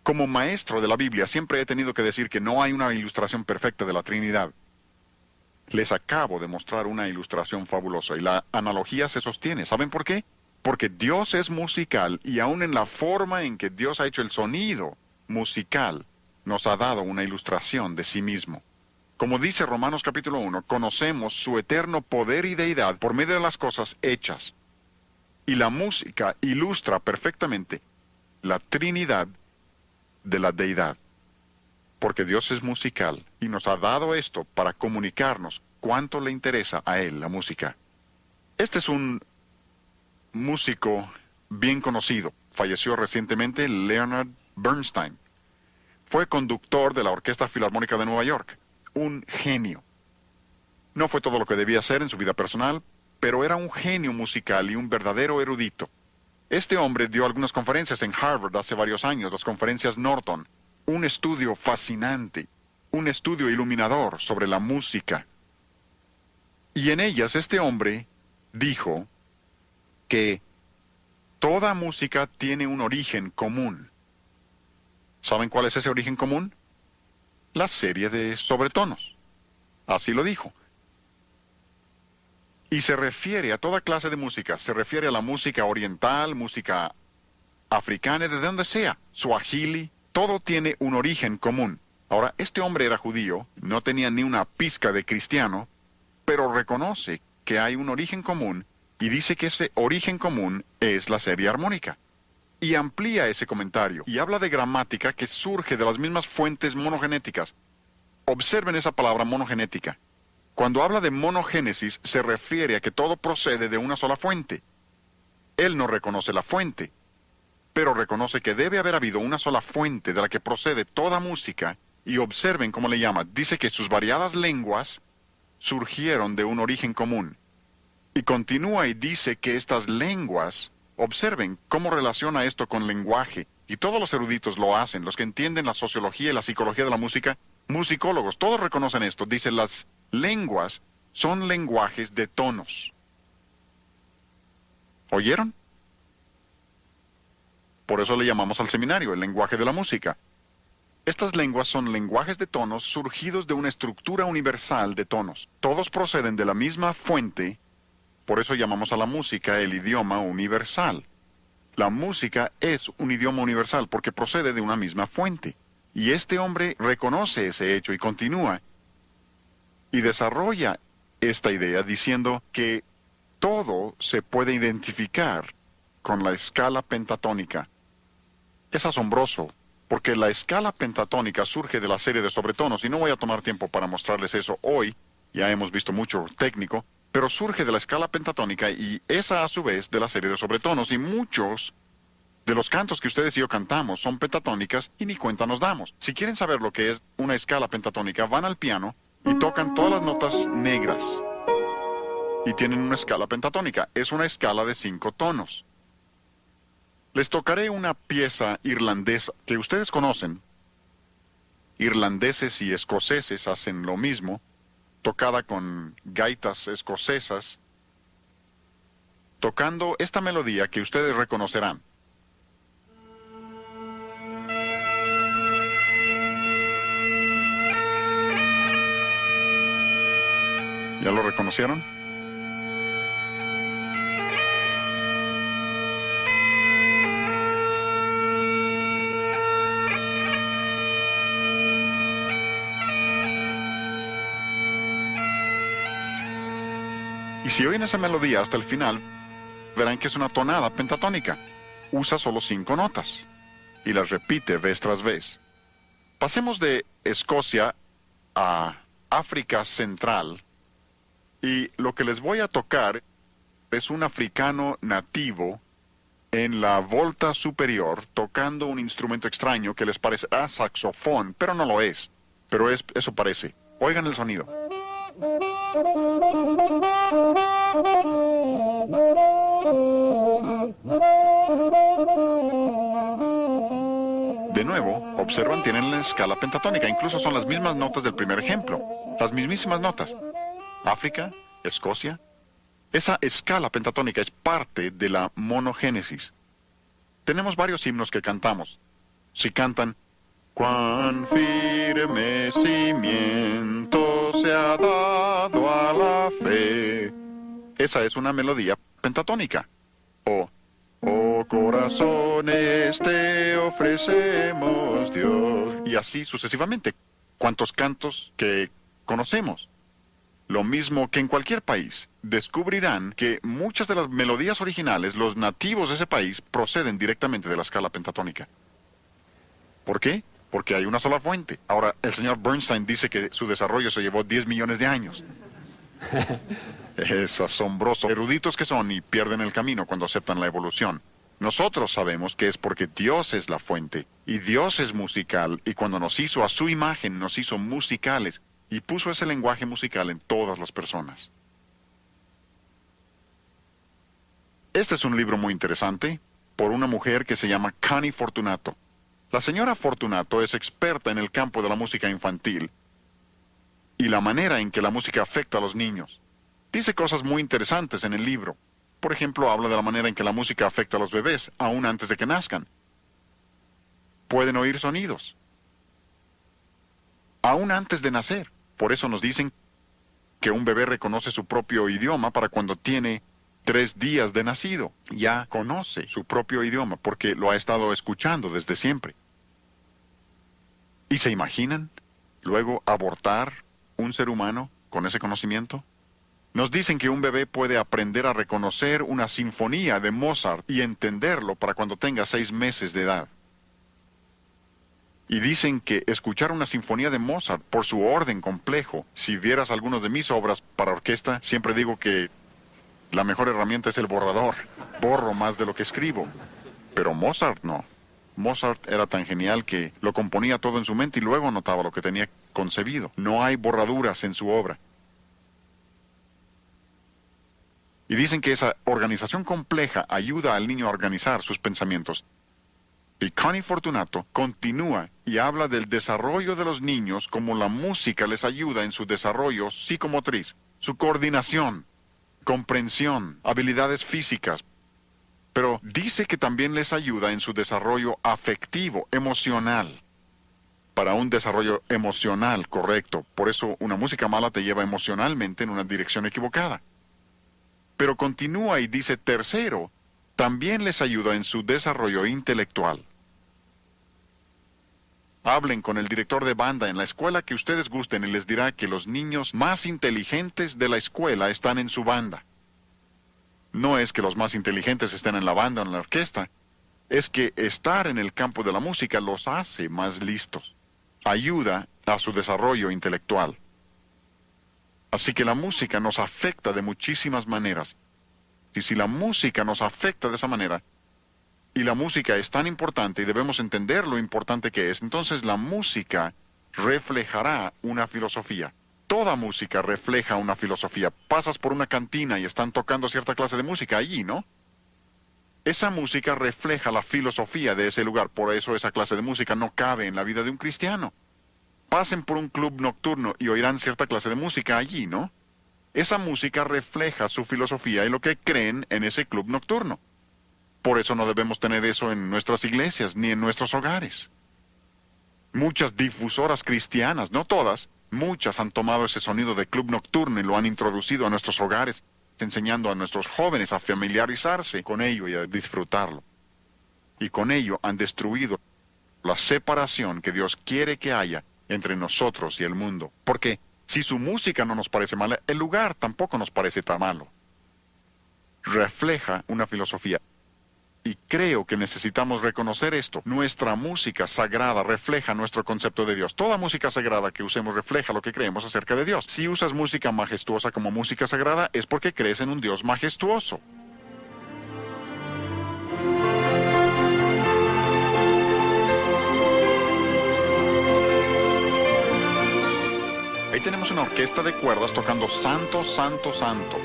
Como maestro de la Biblia siempre he tenido que decir que no hay una ilustración perfecta de la Trinidad. Les acabo de mostrar una ilustración fabulosa y la analogía se sostiene. ¿Saben por qué? Porque Dios es musical y aún en la forma en que Dios ha hecho el sonido musical, nos ha dado una ilustración de sí mismo. Como dice Romanos capítulo 1, conocemos su eterno poder y deidad por medio de las cosas hechas. Y la música ilustra perfectamente la Trinidad de la deidad. Porque Dios es musical y nos ha dado esto para comunicarnos cuánto le interesa a Él la música. Este es un músico bien conocido. Falleció recientemente, Leonard Bernstein. Fue conductor de la Orquesta Filarmónica de Nueva York. Un genio. No fue todo lo que debía ser en su vida personal, pero era un genio musical y un verdadero erudito. Este hombre dio algunas conferencias en Harvard hace varios años, las conferencias Norton. Un estudio fascinante, un estudio iluminador sobre la música. Y en ellas este hombre dijo que toda música tiene un origen común. ¿Saben cuál es ese origen común? La serie de sobretonos. Así lo dijo. Y se refiere a toda clase de música. Se refiere a la música oriental, música africana, de donde sea, suajili. Todo tiene un origen común. Ahora, este hombre era judío, no tenía ni una pizca de cristiano, pero reconoce que hay un origen común y dice que ese origen común es la serie armónica. Y amplía ese comentario y habla de gramática que surge de las mismas fuentes monogenéticas. Observen esa palabra monogenética. Cuando habla de monogénesis se refiere a que todo procede de una sola fuente. Él no reconoce la fuente, pero reconoce que debe haber habido una sola fuente de la que procede toda música, y observen cómo le llama. Dice que sus variadas lenguas surgieron de un origen común. Y continúa y dice que estas lenguas Observen cómo relaciona esto con lenguaje, y todos los eruditos lo hacen, los que entienden la sociología y la psicología de la música, musicólogos, todos reconocen esto. Dicen, las lenguas son lenguajes de tonos. ¿Oyeron? Por eso le llamamos al seminario el lenguaje de la música. Estas lenguas son lenguajes de tonos surgidos de una estructura universal de tonos. Todos proceden de la misma fuente, por eso llamamos a la música el idioma universal. La música es un idioma universal porque procede de una misma fuente. Y este hombre reconoce ese hecho y continúa y desarrolla esta idea diciendo que todo se puede identificar con la escala pentatónica. Es asombroso, porque la escala pentatónica surge de la serie de sobretonos, y no voy a tomar tiempo para mostrarles eso hoy, ya hemos visto mucho técnico, pero surge de la escala pentatónica y esa a su vez de la serie de sobretonos, y muchos de los cantos que ustedes y yo cantamos son pentatónicas y ni cuenta nos damos. Si quieren saber lo que es una escala pentatónica, van al piano y tocan todas las notas negras y tienen una escala pentatónica. Es una escala de 5 tonos. Les tocaré una pieza irlandesa que ustedes conocen. Irlandeses y escoceses hacen lo mismo, tocada con gaitas escocesas, tocando esta melodía que ustedes reconocerán. ¿Ya lo reconocieron? Y si oyen esa melodía hasta el final, verán que es una tonada pentatónica. Usa solo 5 notas y las repite vez tras vez. Pasemos de Escocia a África Central, y lo que les voy a tocar es un africano nativo en la volta superior tocando un instrumento extraño que les parecerá saxofón, pero no lo es. Pero eso parece. Oigan el sonido. De nuevo, observan, tienen la escala pentatónica, incluso son las mismas notas del primer ejemplo, las mismísimas notas. África, Escocia. Esa escala pentatónica es parte de la monogénesis. Tenemos varios himnos que cantamos. Si cantan, cuán firme cimiento se ha dado a la fe. Esa es una melodía pentatónica. O, oh corazones te ofrecemos, Dios. Y así sucesivamente. ¿Cuántos cantos que conocemos? Lo mismo que en cualquier país, descubrirán que muchas de las melodías originales, los nativos de ese país, proceden directamente de la escala pentatónica. ¿Por qué? Porque hay una sola fuente. Ahora, el señor Bernstein dice que su desarrollo se llevó 10 millones de años. Es asombroso. Eruditos que son y pierden el camino cuando aceptan la evolución. Nosotros sabemos que es porque Dios es la fuente, y Dios es musical, y cuando nos hizo a su imagen, nos hizo musicales, y puso ese lenguaje musical en todas las personas. Este es un libro muy interesante, por una mujer que se llama Connie Fortunato. La señora Fortunato es experta en el campo de la música infantil y la manera en que la música afecta a los niños. Dice cosas muy interesantes en el libro. Por ejemplo, habla de la manera en que la música afecta a los bebés, aún antes de que nazcan. Pueden oír sonidos, aún antes de nacer. Por eso nos dicen que un bebé reconoce su propio idioma para cuando tiene 3 días de nacido. Ya conoce su propio idioma porque lo ha estado escuchando desde siempre. ¿Y se imaginan luego abortar un ser humano con ese conocimiento? Nos dicen que un bebé puede aprender a reconocer una sinfonía de Mozart y entenderlo para cuando tenga 6 meses de edad. Y dicen que escuchar una sinfonía de Mozart por su orden complejo, si vieras algunas de mis obras para orquesta, siempre digo que la mejor herramienta es el borrador. Borro más de lo que escribo. Pero Mozart no. Mozart era tan genial que lo componía todo en su mente y luego anotaba lo que tenía concebido. No hay borraduras en su obra. Y dicen que esa organización compleja ayuda al niño a organizar sus pensamientos. Y Connie Fortunato continúa y habla del desarrollo de los niños como la música les ayuda en su desarrollo psicomotriz, su coordinación, comprensión, habilidades físicas. Pero dice que también les ayuda en su desarrollo afectivo, emocional. Para un desarrollo emocional correcto. Por eso una música mala te lleva emocionalmente en una dirección equivocada. Pero continúa y dice, tercero, también les ayuda en su desarrollo intelectual. Hablen con el director de banda en la escuela que ustedes gusten y les dirá que los niños más inteligentes de la escuela están en su banda. No es que los más inteligentes estén en la banda o en la orquesta, es que estar en el campo de la música los hace más listos. Ayuda a su desarrollo intelectual. Así que la música nos afecta de muchísimas maneras. Y si la música nos afecta de esa manera, y la música es tan importante y debemos entender lo importante que es, entonces la música reflejará una filosofía. Toda música refleja una filosofía. Pasas por una cantina y están tocando cierta clase de música allí, ¿no? Esa música refleja la filosofía de ese lugar, por eso esa clase de música no cabe en la vida de un cristiano. Pasen por un club nocturno y oirán cierta clase de música allí, ¿no? Esa música refleja su filosofía y lo que creen en ese club nocturno. Por eso no debemos tener eso en nuestras iglesias ni en nuestros hogares. Muchas difusoras cristianas, no todas, muchas han tomado ese sonido de club nocturno y lo han introducido a nuestros hogares, enseñando a nuestros jóvenes a familiarizarse con ello y a disfrutarlo. Y con ello han destruido la separación que Dios quiere que haya entre nosotros y el mundo. Porque si su música no nos parece mala, el lugar tampoco nos parece tan malo. Refleja una filosofía. Y creo que necesitamos reconocer esto. Nuestra música sagrada refleja nuestro concepto de Dios. Toda música sagrada que usemos refleja lo que creemos acerca de Dios. Si usas música majestuosa como música sagrada, es porque crees en un Dios majestuoso. Ahí tenemos una orquesta de cuerdas tocando Santo, Santo, Santo.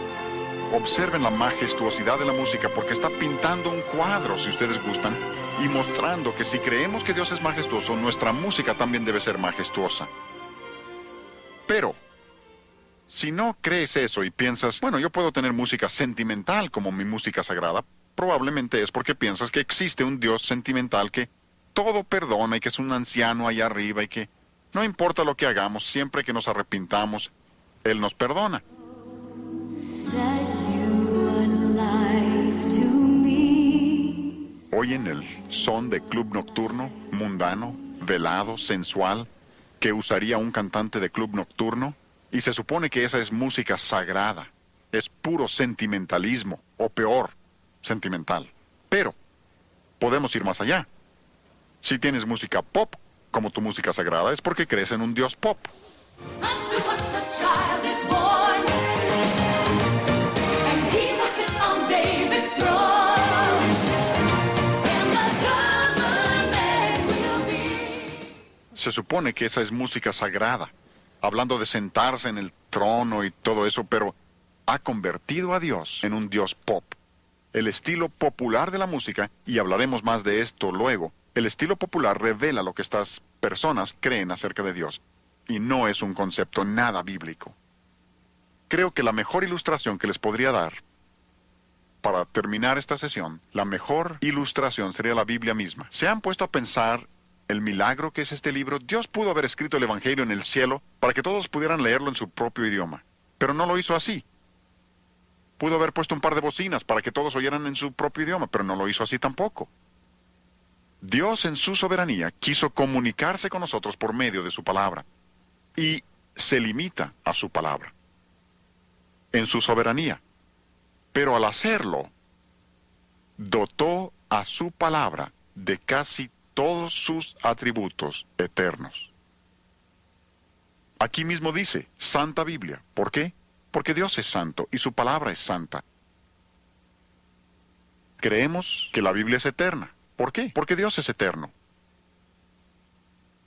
Observen la majestuosidad de la música porque está pintando un cuadro, si ustedes gustan, y mostrando que si creemos que Dios es majestuoso, nuestra música también debe ser majestuosa. Pero, si no crees eso y piensas, bueno, yo puedo tener música sentimental como mi música sagrada, probablemente es porque piensas que existe un Dios sentimental que todo perdona y que es un anciano allá arriba y que no importa lo que hagamos, siempre que nos arrepintamos, Él nos perdona. Oyen el son de club nocturno, mundano, velado, sensual, que usaría un cantante de club nocturno, y se supone que esa es música sagrada, es puro sentimentalismo, o peor, sentimental. Pero podemos ir más allá. Si tienes música pop como tu música sagrada, es porque crees en un Dios pop. Se supone que esa es música sagrada, hablando de sentarse en el trono y todo eso, pero ha convertido a Dios en un Dios pop. El estilo popular de la música, y hablaremos más de esto luego, el estilo popular revela lo que estas personas creen acerca de Dios, y no es un concepto nada bíblico. Creo que la mejor ilustración que les podría dar, para terminar esta sesión, la mejor ilustración sería la Biblia misma. ¿Se han puesto a pensar el milagro que es este libro? Dios pudo haber escrito el Evangelio en el cielo para que todos pudieran leerlo en su propio idioma, pero no lo hizo así. Pudo haber puesto un par de bocinas para que todos oyeran en su propio idioma, pero no lo hizo así tampoco. Dios en su soberanía quiso comunicarse con nosotros por medio de su palabra, y se limita a su palabra, en su soberanía. Pero al hacerlo, dotó a su palabra de casi todos sus atributos eternos. Aquí mismo dice, Santa Biblia. ¿Por qué? Porque Dios es santo y su palabra es santa. Creemos que la Biblia es eterna. ¿Por qué? Porque Dios es eterno.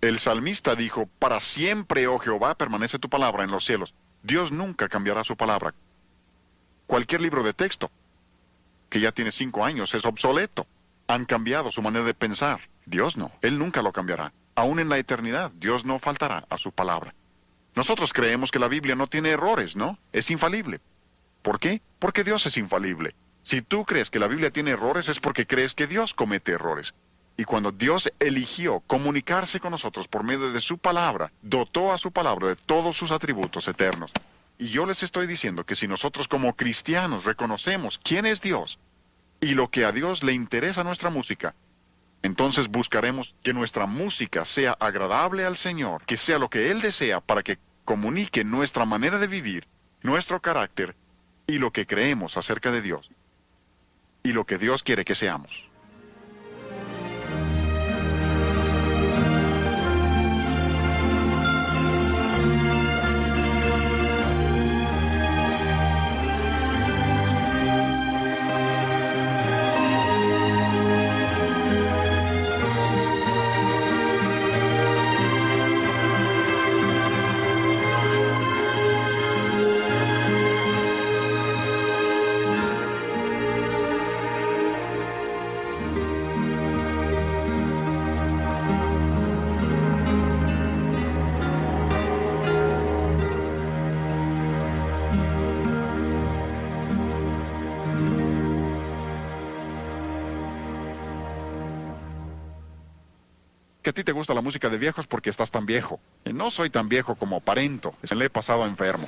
El salmista dijo, para siempre, oh Jehová, permanece tu palabra en los cielos. Dios nunca cambiará su palabra. Cualquier libro de texto que ya tiene 5 años es obsoleto. Han cambiado su manera de pensar. Dios no. Él nunca lo cambiará. Aún en la eternidad, Dios no faltará a su palabra. Nosotros creemos que la Biblia no tiene errores, ¿no? Es infalible. ¿Por qué? Porque Dios es infalible. Si tú crees que la Biblia tiene errores es porque crees que Dios comete errores. Y cuando Dios eligió comunicarse con nosotros por medio de su palabra, dotó a su palabra de todos sus atributos eternos. Y yo les estoy diciendo que si nosotros como cristianos reconocemos quién es Dios y lo que a Dios le interesa nuestra música, entonces buscaremos que nuestra música sea agradable al Señor, que sea lo que Él desea para que comunique nuestra manera de vivir, nuestro carácter y lo que creemos acerca de Dios y lo que Dios quiere que seamos. Que a ti te gusta la música de viejos porque estás tan viejo. Y no soy tan viejo como aparento. Se le he pasado enfermo.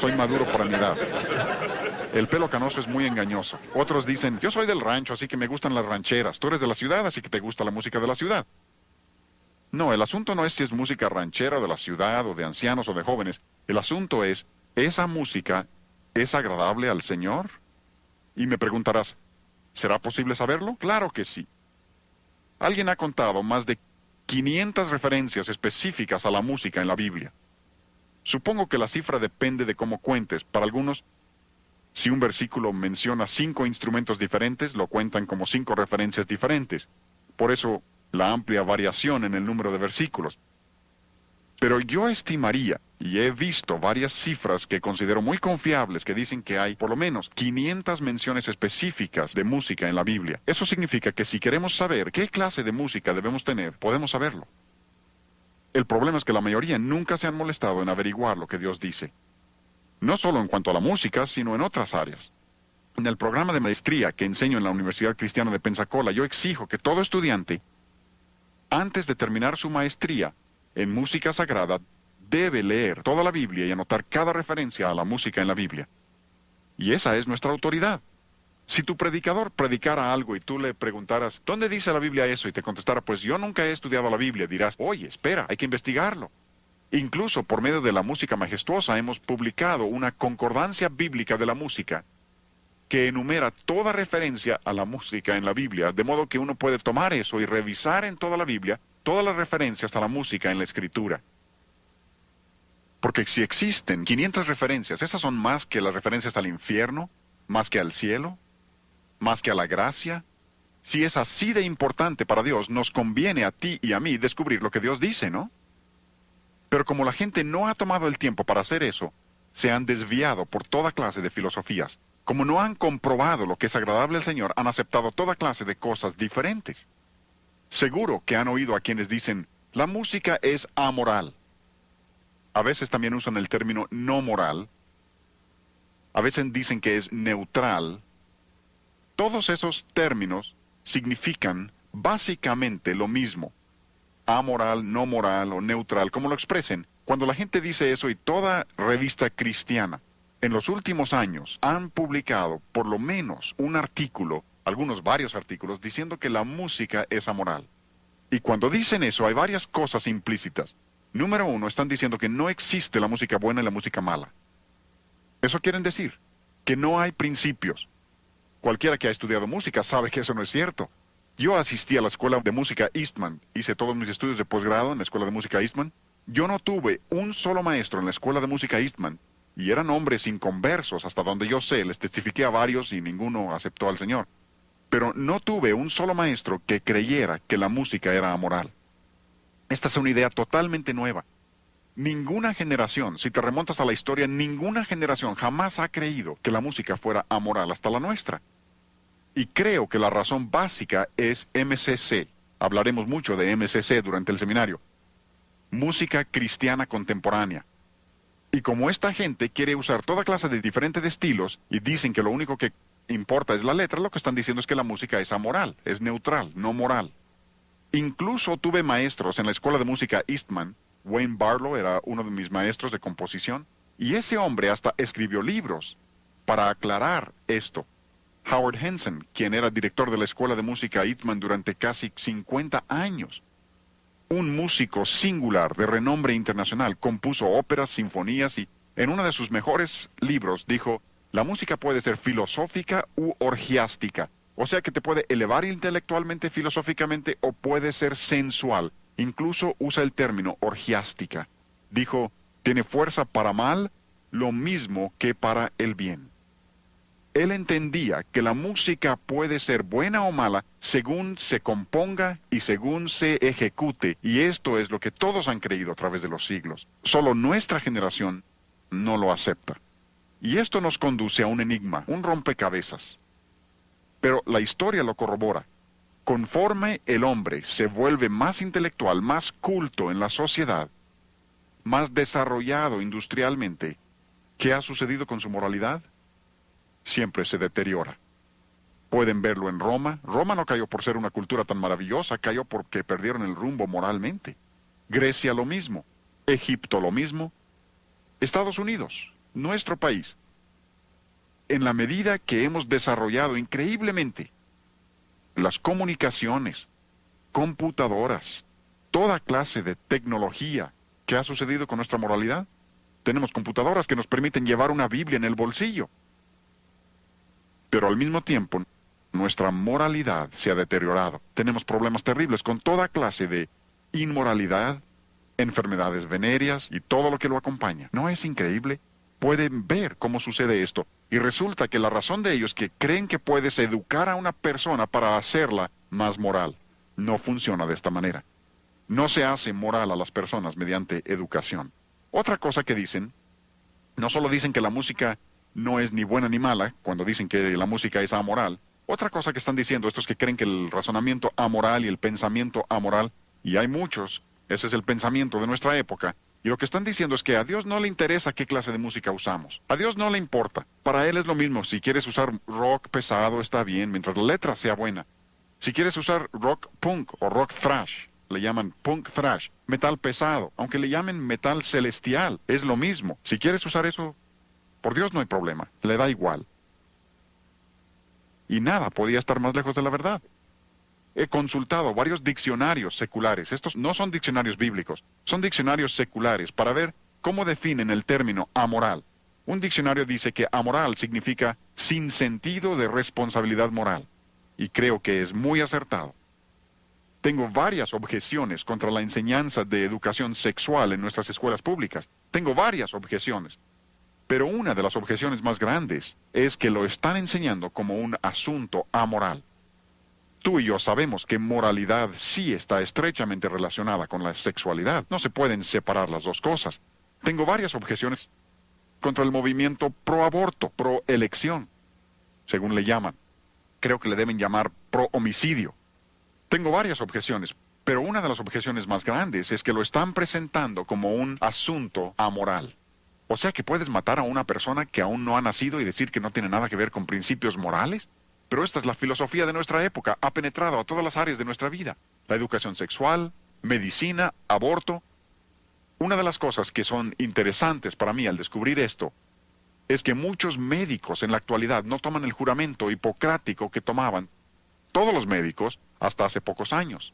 Soy maduro para mi edad. El pelo canoso es muy engañoso. Otros dicen, yo soy del rancho, así que me gustan las rancheras. Tú eres de la ciudad, así que te gusta la música de la ciudad. No, el asunto no es si es música ranchera de la ciudad, o de ancianos, o de jóvenes. El asunto es, ¿esa música es agradable al Señor? Y me preguntarás, ¿será posible saberlo? Claro que sí. Alguien ha contado más de 500 referencias específicas a la música en la Biblia. Supongo que la cifra depende de cómo cuentes. Para algunos, si un versículo menciona 5 instrumentos diferentes, lo cuentan como 5 referencias diferentes. Por eso, la amplia variación en el número de versículos. Pero yo estimaría, y he visto varias cifras que considero muy confiables que dicen que hay por lo menos 500 menciones específicas de música en la Biblia. Eso significa que si queremos saber qué clase de música debemos tener, podemos saberlo. El problema es que la mayoría nunca se han molestado en averiguar lo que Dios dice. No solo en cuanto a la música, sino en otras áreas. En el programa de maestría que enseño en la Universidad Cristiana de Pensacola, yo exijo que todo estudiante, antes de terminar su maestría en música sagrada, debe leer toda la Biblia y anotar cada referencia a la música en la Biblia. Y esa es nuestra autoridad. Si tu predicador predicara algo y tú le preguntaras, ¿dónde dice la Biblia eso? Y te contestara, pues yo nunca he estudiado la Biblia, dirás, oye, espera, hay que investigarlo. Incluso por medio de la música majestuosa hemos publicado una concordancia bíblica de la música que enumera toda referencia a la música en la Biblia, de modo que uno puede tomar eso y revisar en toda la Biblia todas las referencias a la música en la Escritura. Porque si existen 500 referencias, esas son más que las referencias al infierno, más que al cielo, más que a la gracia. Si es así de importante para Dios, nos conviene a ti y a mí descubrir lo que Dios dice, ¿no? Pero como la gente no ha tomado el tiempo para hacer eso, se han desviado por toda clase de filosofías. Como no han comprobado lo que es agradable al Señor, han aceptado toda clase de cosas diferentes. Seguro que han oído a quienes dicen, la música es amoral. A veces también usan el término no moral. A veces dicen que es neutral. Todos esos términos significan básicamente lo mismo. Amoral, no moral o neutral, como lo expresen. Cuando la gente dice eso y toda revista cristiana en los últimos años han publicado por lo menos un artículo, algunos varios artículos, diciendo que la música es amoral. Y cuando dicen eso hay varias cosas implícitas. Número 1, están diciendo que no existe la música buena y la música mala. Eso quieren decir, que no hay principios. Cualquiera que ha estudiado música sabe que eso no es cierto. Yo asistí a la escuela de música Eastman, hice todos mis estudios de posgrado en la escuela de música Eastman. Yo no tuve un solo maestro en la escuela de música Eastman, y eran hombres inconversos, hasta donde yo sé, les testifiqué a varios y ninguno aceptó al Señor. Pero no tuve un solo maestro que creyera que la música era amoral. Esta es una idea totalmente nueva. Ninguna generación, si te remontas a la historia, ninguna generación jamás ha creído que la música fuera amoral hasta la nuestra. Y creo que la razón básica es MCC. Hablaremos mucho de MCC durante el seminario. Música cristiana contemporánea. Y como esta gente quiere usar toda clase de diferentes estilos y dicen que lo único que importa es la letra, lo que están diciendo es que la música es amoral, es neutral, no moral. Incluso tuve maestros en la escuela de música Eastman. Wayne Barlow era uno de mis maestros de composición, y ese hombre hasta escribió libros para aclarar esto. Howard Henson, quien era director de la escuela de música Eastman durante casi 50 años, un músico singular de renombre internacional, compuso óperas, sinfonías y en uno de sus mejores libros dijo, la música puede ser filosófica u orgiástica, o sea que te puede elevar intelectualmente, filosóficamente, o puede ser sensual. Incluso usa el término orgiástica. Dijo, tiene fuerza para mal, lo mismo que para el bien. Él entendía que la música puede ser buena o mala según se componga y según se ejecute, y esto es lo que todos han creído a través de los siglos. Solo nuestra generación no lo acepta. Y esto nos conduce a un enigma, un rompecabezas. Pero la historia lo corrobora. Conforme el hombre se vuelve más intelectual, más culto en la sociedad, más desarrollado industrialmente, ¿qué ha sucedido con su moralidad? Siempre se deteriora. Pueden verlo en Roma. Roma no cayó por ser una cultura tan maravillosa, cayó porque perdieron el rumbo moralmente. Grecia lo mismo. Egipto lo mismo. Estados Unidos, nuestro país. En la medida que hemos desarrollado increíblemente las comunicaciones, computadoras, toda clase de tecnología, ¿qué ha sucedido con nuestra moralidad? Tenemos computadoras que nos permiten llevar una Biblia en el bolsillo. Pero al mismo tiempo, nuestra moralidad se ha deteriorado. Tenemos problemas terribles con toda clase de inmoralidad, enfermedades venéreas y todo lo que lo acompaña. ¿No es increíble? Pueden ver cómo sucede esto. Y resulta que la razón de ello es que creen que puedes educar a una persona para hacerla más moral. No funciona de esta manera. No se hace moral a las personas mediante educación. Otra cosa que dicen, no solo dicen que la música no es ni buena ni mala, cuando dicen que la música es amoral. Otra cosa que están diciendo estos que creen que el razonamiento amoral y el pensamiento amoral, y hay muchos, ese es el pensamiento de nuestra época, y lo que están diciendo es que a Dios no le interesa qué clase de música usamos. A Dios no le importa. Para Él es lo mismo. Si quieres usar rock pesado, está bien, mientras la letra sea buena. Si quieres usar rock punk o rock thrash, le llaman punk thrash, metal pesado, aunque le llamen metal celestial, es lo mismo. Si quieres usar eso, por Dios no hay problema, le da igual. Y nada podía estar más lejos de la verdad. He consultado varios diccionarios seculares. Estos no son diccionarios bíblicos, son diccionarios seculares para ver cómo definen el término amoral. Un diccionario dice que amoral significa sin sentido de responsabilidad moral. Y creo que es muy acertado. Tengo varias objeciones contra la enseñanza de educación sexual en nuestras escuelas públicas. Tengo varias objeciones. Pero una de las objeciones más grandes es que lo están enseñando como un asunto amoral. Tú y yo sabemos que moralidad sí está estrechamente relacionada con la sexualidad. No se pueden separar las dos cosas. Tengo varias objeciones contra el movimiento pro-aborto, pro-elección, según le llaman. Creo que le deben llamar pro-homicidio. Tengo varias objeciones, pero una de las objeciones más grandes es que lo están presentando como un asunto amoral. O sea que puedes matar a una persona que aún no ha nacido y decir que no tiene nada que ver con principios morales. Pero esta es la filosofía de nuestra época, ha penetrado a todas las áreas de nuestra vida. La educación sexual, medicina, aborto. Una de las cosas que son interesantes para mí al descubrir esto es que muchos médicos en la actualidad no toman el juramento hipocrático que tomaban todos los médicos hasta hace pocos años.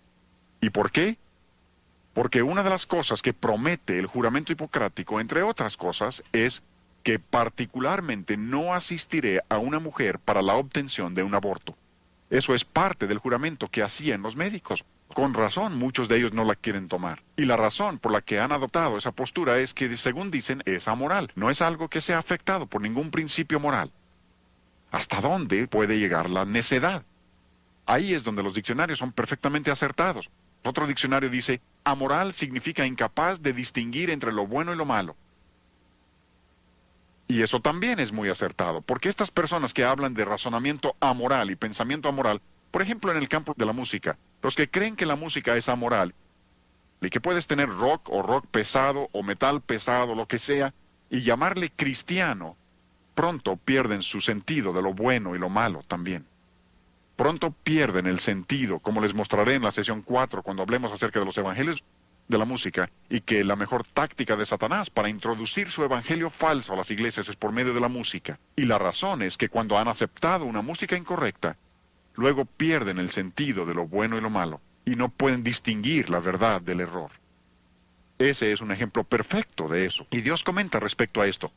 ¿Y por qué? Porque una de las cosas que promete el juramento hipocrático, entre otras cosas, es que particularmente no asistiré a una mujer para la obtención de un aborto. Eso es parte del juramento que hacían los médicos. Con razón, muchos de ellos no la quieren tomar. Y la razón por la que han adoptado esa postura es que, según dicen, es amoral. No es algo que sea afectado por ningún principio moral. ¿Hasta dónde puede llegar la necedad? Ahí es donde los diccionarios son perfectamente acertados. Otro diccionario dice, Amoral significa incapaz de distinguir entre lo bueno y lo malo. Y eso también es muy acertado, porque estas personas que hablan de razonamiento amoral y pensamiento amoral, por ejemplo en el campo de la música, los que creen que la música es amoral, y que puedes tener rock o rock pesado o metal pesado, lo que sea, y llamarle cristiano, pronto pierden su sentido de lo bueno y lo malo también. Pronto pierden el sentido, como les mostraré en la sesión 4 cuando hablemos acerca de los evangelios de la música, y que la mejor táctica de Satanás para introducir su evangelio falso a las iglesias es por medio de la música. Y la razón es que cuando han aceptado una música incorrecta, luego pierden el sentido de lo bueno y lo malo, y no pueden distinguir la verdad del error. Ese es un ejemplo perfecto de eso. Y Dios comenta respecto a esto.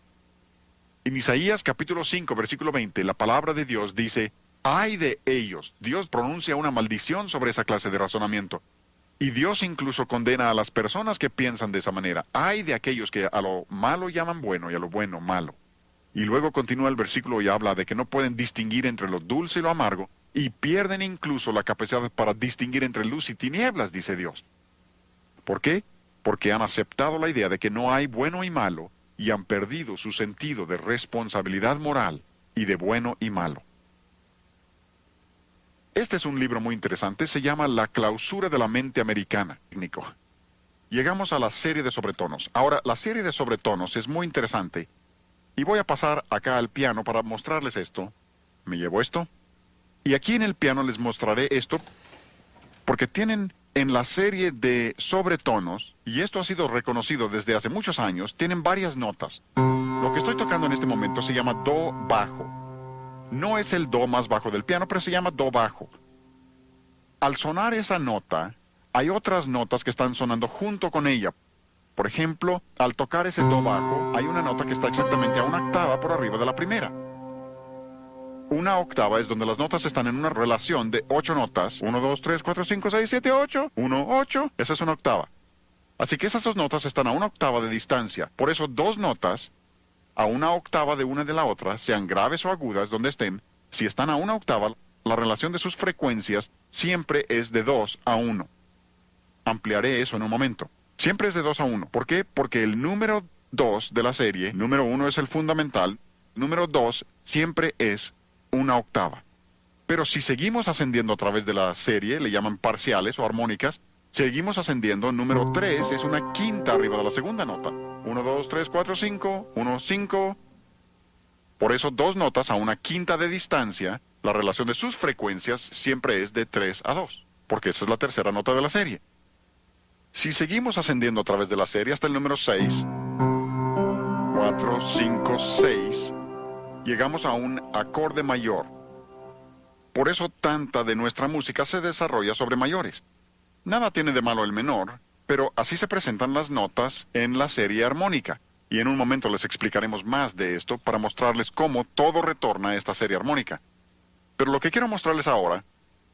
En Isaías capítulo 5, versículo 20, la palabra de Dios dice, ¡ay de ellos! Dios pronuncia una maldición sobre esa clase de razonamiento. Y Dios incluso condena a las personas que piensan de esa manera. ¡Ay de aquellos que a lo malo llaman bueno y a lo bueno malo! Y luego continúa el versículo y habla de que no pueden distinguir entre lo dulce y lo amargo, y pierden incluso la capacidad para distinguir entre luz y tinieblas, dice Dios. ¿Por qué? Porque han aceptado la idea de que no hay bueno y malo, y han perdido su sentido de responsabilidad moral y de bueno y malo. Este es un libro muy interesante, se llama La clausura de la mente americana. Llegamos a la serie de sobretonos. Ahora, la serie de sobretonos es muy interesante, y voy a pasar acá al piano para mostrarles esto. Me llevo esto. Y aquí en el piano les mostraré esto, porque tienen en la serie de sobretonos, y esto ha sido reconocido desde hace muchos años, tienen varias notas. Lo que estoy tocando en este momento se llama do bajo. No es el do más bajo del piano, pero se llama do bajo. Al sonar esa nota, hay otras notas que están sonando junto con ella. Por ejemplo, al tocar ese do bajo, hay una nota que está exactamente a una octava por arriba de la primera. Una octava es donde las notas están en una relación de 8 notas. 1, 2, 3, 4, 5, 6, 7, 8. 1, 8. Esa es una octava. Así que esas dos notas están a una octava de distancia. Por eso dos notas a una octava de una de la otra, sean graves o agudas donde estén, si están a una octava, la relación de sus frecuencias siempre es de 2 a 1. Ampliaré eso en un momento. Siempre es de 2 a 1. ¿Por qué? Porque el número 2 de la serie, número 1 es el fundamental, número 2 siempre es una octava. Pero si seguimos ascendiendo a través de la serie, le llaman parciales o armónicas, seguimos ascendiendo, número 3 es una quinta arriba de la segunda nota. 1, 2, 3, 4, 5, 1, 5. Por eso dos notas a una quinta de distancia, la relación de sus frecuencias siempre es de 3 a 2, porque esa es la tercera nota de la serie. Si seguimos ascendiendo a través de la serie hasta el número 6, 4, 5, 6, llegamos a un acorde mayor. Por eso tanta de nuestra música se desarrolla sobre mayores. Nada tiene de malo el menor, pero así se presentan las notas en la serie armónica. Y en un momento les explicaremos más de esto para mostrarles cómo todo retorna a esta serie armónica. Pero lo que quiero mostrarles ahora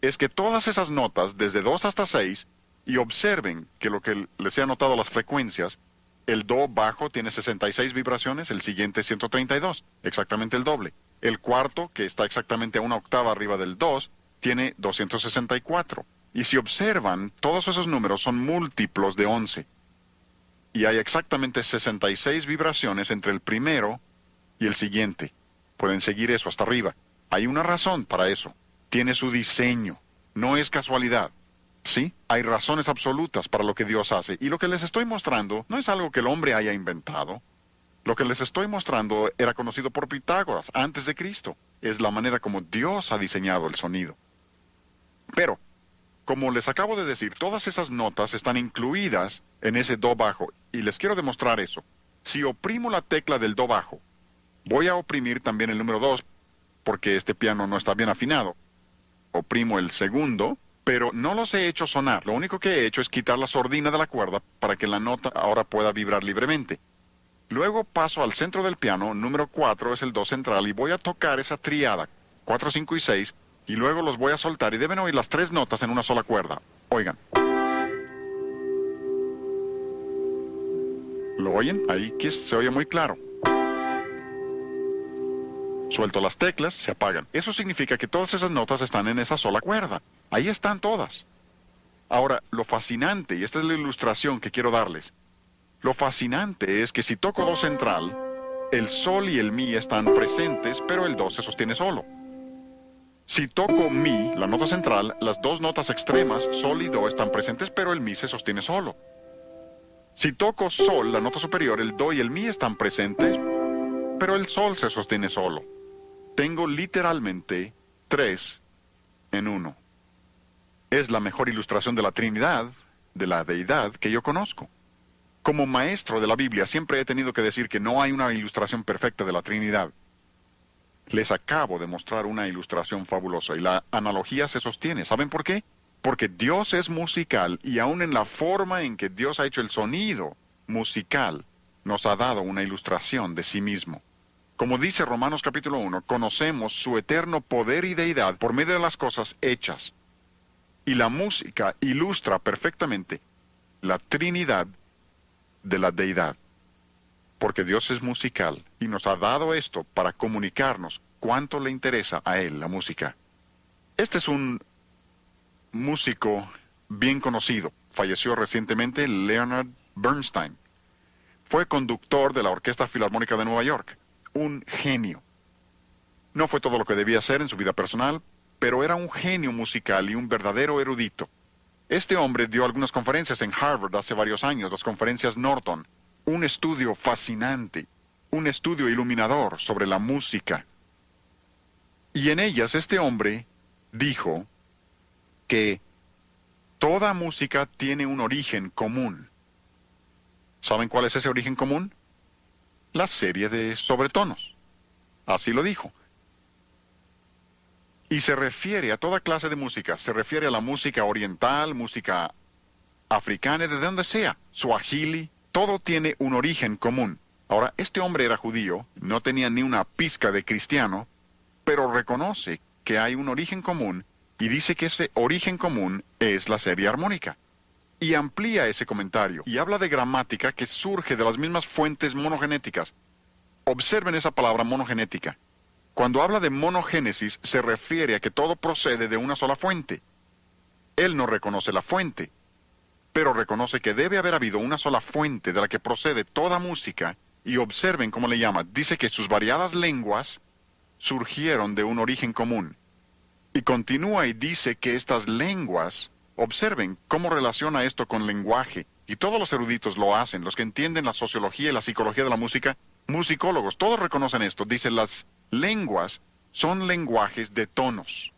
es que todas esas notas, desde 2 hasta 6, y observen que lo que les he anotado las frecuencias, el do bajo tiene 66 vibraciones, el siguiente 132, exactamente el doble. El cuarto, que está exactamente a una octava arriba del 2, tiene 264. Y si observan, todos esos números son múltiplos de 11. Y hay exactamente 66 vibraciones entre el primero y el siguiente. Pueden seguir eso hasta arriba. Hay una razón para eso. Tiene su diseño. No es casualidad. ¿Sí? Hay razones absolutas para lo que Dios hace. Y lo que les estoy mostrando no es algo que el hombre haya inventado. Lo que les estoy mostrando era conocido por Pitágoras antes de Cristo. Es la manera como Dios ha diseñado el sonido. Pero, como les acabo de decir, todas esas notas están incluidas en ese do bajo, y les quiero demostrar eso. Si oprimo la tecla del do bajo, voy a oprimir también el número 2, porque este piano no está bien afinado. Oprimo el segundo, pero no los he hecho sonar. Lo único que he hecho es quitar la sordina de la cuerda para que la nota ahora pueda vibrar libremente. Luego paso al centro del piano, número 4 es el do central, y voy a tocar esa triada, 4, 5 y 6, y luego los voy a soltar, y deben oír las 3 notas en una sola cuerda. Oigan. ¿Lo oyen? Ahí que se oye muy claro. Suelto las teclas, se apagan. Eso significa que todas esas notas están en esa sola cuerda. Ahí están todas. Ahora, lo fascinante, y esta es la ilustración que quiero darles, lo fascinante es que si toco do central, el sol y el mi están presentes, pero el do se sostiene solo. Si toco mi, la nota central, las dos notas extremas, sol y do, están presentes, pero el mi se sostiene solo. Si toco sol, la nota superior, el do y el mi están presentes, pero el sol se sostiene solo. Tengo literalmente 3 en 1. Es la mejor ilustración de la Trinidad, de la deidad, que yo conozco. Como maestro de la Biblia siempre he tenido que decir que no hay una ilustración perfecta de la Trinidad. Les acabo de mostrar una ilustración fabulosa y la analogía se sostiene. ¿Saben por qué? Porque Dios es musical y aún en la forma en que Dios ha hecho el sonido musical, nos ha dado una ilustración de sí mismo. Como dice Romanos capítulo 1, conocemos su eterno poder y deidad por medio de las cosas hechas. Y la música ilustra perfectamente la Trinidad de la deidad. Porque Dios es musical y nos ha dado esto para comunicarnos cuánto le interesa a Él la música. Este es un músico bien conocido. Falleció recientemente Leonard Bernstein. Fue conductor de la Orquesta Filarmónica de Nueva York. Un genio. No fue todo lo que debía ser en su vida personal, pero era un genio musical y un verdadero erudito. Este hombre dio algunas conferencias en Harvard hace varios años, las conferencias Norton. Un estudio fascinante, un estudio iluminador sobre la música. Y en ellas este hombre dijo que toda música tiene un origen común. ¿Saben cuál es ese origen común? La serie de sobretonos. Así lo dijo. Y se refiere a toda clase de música. Se refiere a la música oriental, música africana, de donde sea, suajili. Todo tiene un origen común. Ahora, este hombre era judío, no tenía ni una pizca de cristiano, pero reconoce que hay un origen común y dice que ese origen común es la serie armónica. Y amplía ese comentario y habla de gramática que surge de las mismas fuentes monogenéticas. Observen esa palabra monogenética. Cuando habla de monogénesis se refiere a que todo procede de una sola fuente. Él no reconoce la fuente, pero reconoce que debe haber habido una sola fuente de la que procede toda música, y observen cómo le llama. Dice que sus variadas lenguas surgieron de un origen común. Y continúa y dice que estas lenguas, observen cómo relaciona esto con lenguaje, y todos los eruditos lo hacen, los que entienden la sociología y la psicología de la música, musicólogos, todos reconocen esto. Dice, las lenguas son lenguajes de tonos.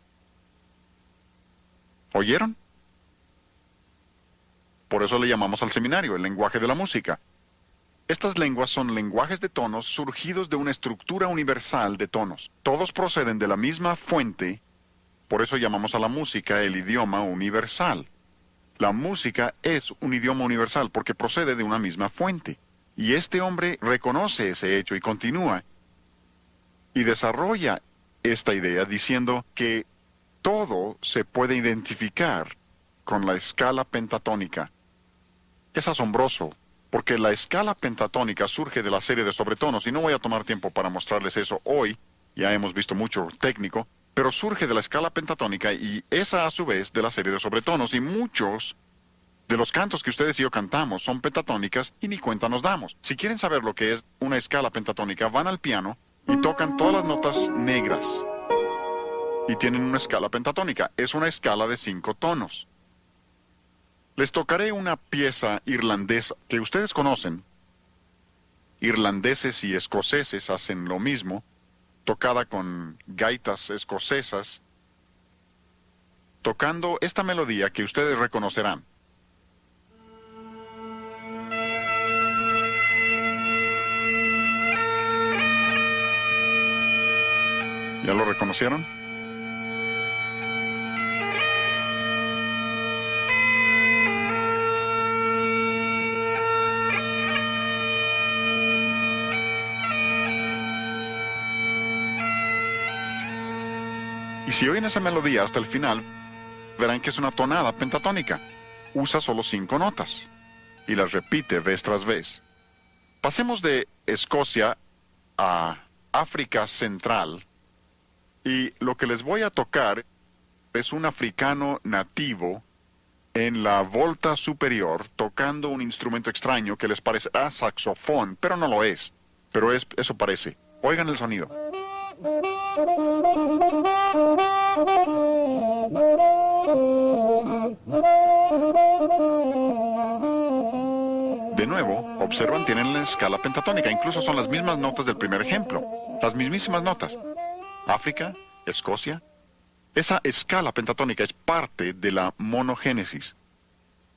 ¿Oyeron? Por eso le llamamos al seminario el lenguaje de la música. Estas lenguas son lenguajes de tonos surgidos de una estructura universal de tonos. Todos proceden de la misma fuente, por eso llamamos a la música el idioma universal. La música es un idioma universal porque procede de una misma fuente. Y este hombre reconoce ese hecho y continúa y desarrolla esta idea diciendo que todo se puede identificar con la escala pentatónica. Es asombroso, porque la escala pentatónica surge de la serie de sobretonos, y no voy a tomar tiempo para mostrarles eso hoy, ya hemos visto mucho técnico, pero surge de la escala pentatónica y esa a su vez de la serie de sobretonos, y muchos de los cantos que ustedes y yo cantamos son pentatónicas y ni cuenta nos damos. Si quieren saber lo que es una escala pentatónica, van al piano y tocan todas las notas negras y tienen una escala pentatónica. Es una escala de 5 tonos. Les tocaré una pieza irlandesa que ustedes conocen. Irlandeses y escoceses hacen lo mismo, tocada con gaitas escocesas, tocando esta melodía que ustedes reconocerán. ¿Ya lo reconocieron? Y si oyen esa melodía hasta el final, verán que es una tonada pentatónica. Usa solo 5 notas y las repite vez tras vez. Pasemos de Escocia a África Central y lo que les voy a tocar es un africano nativo en la volta superior tocando un instrumento extraño que les parecerá saxofón, pero no lo es. Pero eso parece. Oigan el sonido. De nuevo, observan, tienen la escala pentatónica. Incluso son las mismas notas del primer ejemplo. Las mismísimas notas. África, Escocia. Esa escala pentatónica es parte de la monogénesis.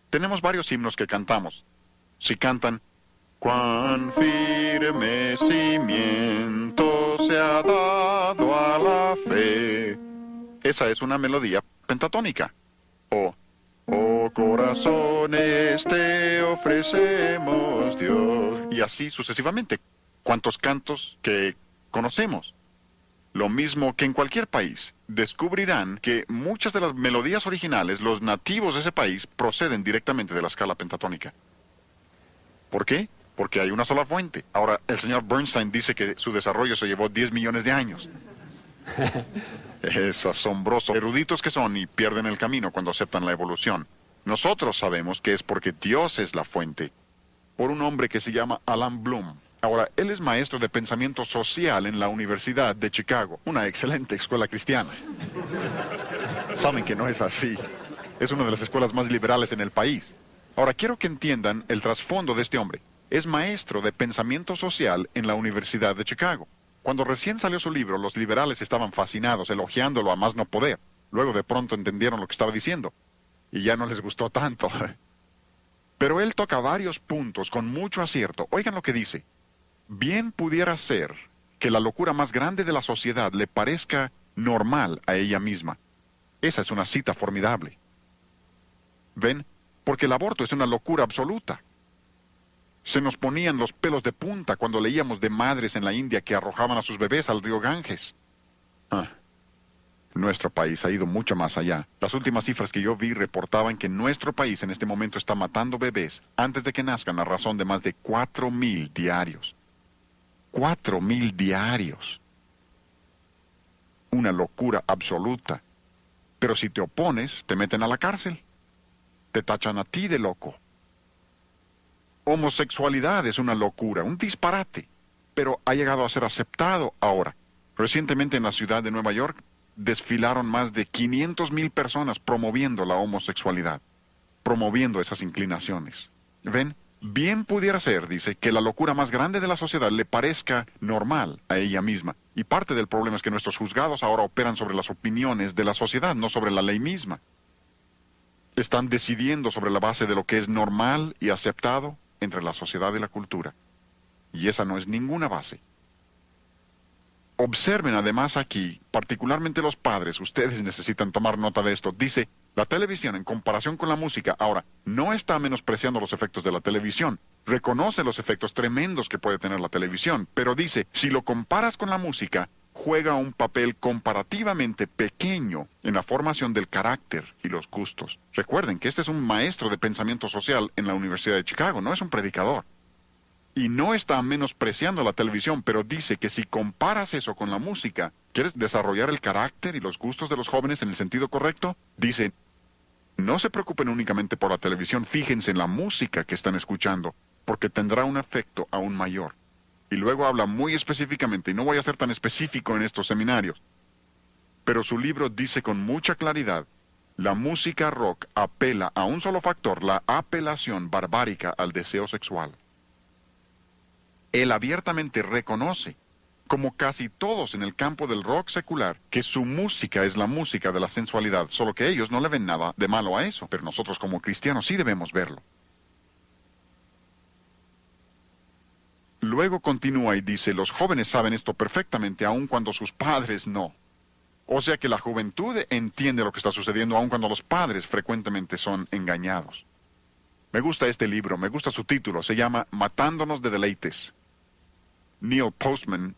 Tenemos varios himnos que cantamos. Si cantan, cuán firme cimiento se ha dado a la fe. Esa es una melodía pentatónica. O, oh corazones te ofrecemos, Dios. Y así sucesivamente. ¿Cuántos cantos que conocemos? Lo mismo que en cualquier país, descubrirán que muchas de las melodías originales, los nativos de ese país, proceden directamente de la escala pentatónica. ¿Por qué? Porque hay una sola fuente. Ahora, el señor Bernstein dice que su desarrollo se llevó 10 millones de años. Es asombroso. Eruditos que son y pierden el camino cuando aceptan la evolución. Nosotros sabemos que es porque Dios es la fuente. Por un hombre que se llama Alan Bloom. Ahora, él es maestro de pensamiento social en la Universidad de Chicago, una excelente escuela cristiana. Saben que no es así. Es una de las escuelas más liberales en el país. Ahora, quiero que entiendan el trasfondo de este hombre. Es maestro de pensamiento social en la Universidad de Chicago. Cuando recién salió su libro, los liberales estaban fascinados, elogiándolo a más no poder. Luego de pronto entendieron lo que estaba diciendo. Y ya no les gustó tanto. Pero él toca varios puntos con mucho acierto. Oigan lo que dice. Bien pudiera ser que la locura más grande de la sociedad le parezca normal a ella misma. Esa es una cita formidable. ¿Ven? Porque el aborto es una locura absoluta. Se nos ponían los pelos de punta cuando leíamos de madres en la India que arrojaban a sus bebés al río Ganges. Nuestro país ha ido mucho más allá. Las últimas cifras que yo vi reportaban que nuestro país en este momento está matando bebés antes de que nazcan a razón de más de 4,000 diarios. 4,000 diarios. Una locura absoluta. Pero si te opones, te meten a la cárcel. Te tachan a ti de loco. Homosexualidad es una locura, un disparate. Pero ha llegado a ser aceptado ahora. Recientemente en la ciudad de Nueva York desfilaron más de 500,000 personas promoviendo la homosexualidad. Promoviendo esas inclinaciones. ¿Ven? Bien pudiera ser, dice, que la locura más grande de la sociedad le parezca normal a ella misma. Y parte del problema es que nuestros juzgados ahora operan sobre las opiniones de la sociedad, no sobre la ley misma. Están decidiendo sobre la base de lo que es normal y aceptado entre la sociedad y la cultura. Y esa no es ninguna base. Observen además aquí, particularmente los padres, ustedes necesitan tomar nota de esto. Dice, la televisión en comparación con la música, ahora, no está menospreciando los efectos de la televisión. Reconoce los efectos tremendos que puede tener la televisión, pero dice, si lo comparas con la música, juega un papel comparativamente pequeño en la formación del carácter y los gustos. Recuerden que este es un maestro de pensamiento social en la Universidad de Chicago, no es un predicador. Y no está menospreciando la televisión, pero dice que si comparas eso con la música, ¿quieres desarrollar el carácter y los gustos de los jóvenes en el sentido correcto? Dice, no se preocupen únicamente por la televisión, fíjense en la música que están escuchando, porque tendrá un efecto aún mayor. Y luego habla muy específicamente, y no voy a ser tan específico en estos seminarios, pero su libro dice con mucha claridad, la música rock apela a un solo factor, la apelación barbárica al deseo sexual. Él abiertamente reconoce, como casi todos en el campo del rock secular, que su música es la música de la sensualidad, solo que ellos no le ven nada de malo a eso, pero nosotros como cristianos sí debemos verlo. Luego continúa y dice, los jóvenes saben esto perfectamente, aun cuando sus padres no. O sea que la juventud entiende lo que está sucediendo, aun cuando los padres frecuentemente son engañados. Me gusta este libro, me gusta su título, se llama Matándonos de deleites. Neil Postman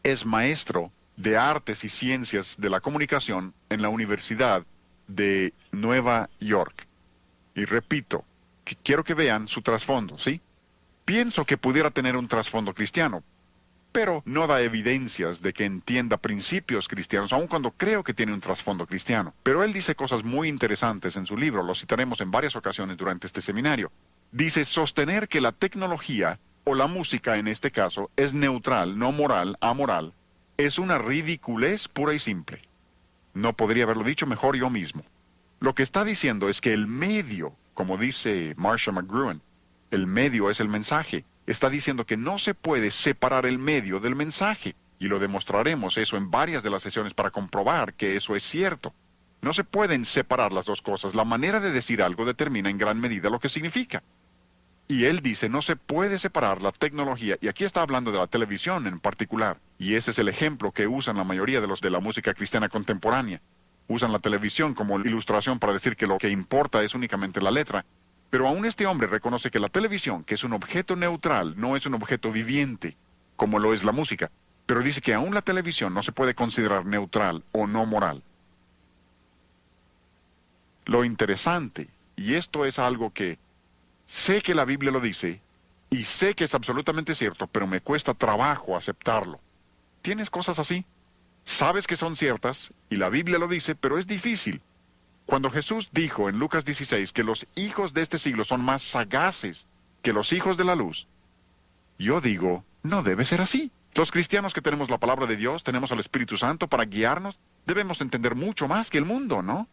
es maestro de artes y ciencias de la comunicación en la Universidad de Nueva York. Y repito, quiero que vean su trasfondo, ¿sí? Pienso que pudiera tener un trasfondo cristiano. pero no da evidencias de que entienda principios cristianos, aun cuando creo que tiene un trasfondo cristiano. Pero él dice cosas muy interesantes en su libro, lo citaremos en varias ocasiones durante este seminario. Dice sostener que la tecnología, o la música en este caso, es neutral, no moral, amoral, es una ridiculez pura y simple. No podría haberlo dicho mejor yo mismo. Lo que está diciendo es que el medio, como dice Marcia McGruan, el medio es el mensaje. Está diciendo que no se puede separar el medio del mensaje. Y lo demostraremos eso en varias de las sesiones para comprobar que eso es cierto. No se pueden separar las dos cosas. La manera de decir algo determina en gran medida lo que significa. Y él dice, no se puede separar la tecnología, y aquí está hablando de la televisión en particular, y ese es el ejemplo que usan la mayoría de los de la música cristiana contemporánea. Usan la televisión como ilustración para decir que lo que importa es únicamente la letra. Pero aún este hombre reconoce que la televisión, que es un objeto neutral, no es un objeto viviente, como lo es la música. Pero dice que aún la televisión no se puede considerar neutral o no moral. Lo interesante, y esto es algo que sé que la Biblia lo dice, y sé que es absolutamente cierto, pero me cuesta trabajo aceptarlo. ¿Tienes cosas así? Sabes que son ciertas, y la Biblia lo dice, pero es difícil. Cuando Jesús dijo en Lucas 16 que los hijos de este siglo son más sagaces que los hijos de la luz, yo digo, no debe ser así. Los cristianos que tenemos la palabra de Dios, tenemos al Espíritu Santo para guiarnos, debemos entender mucho más que el mundo, ¿no?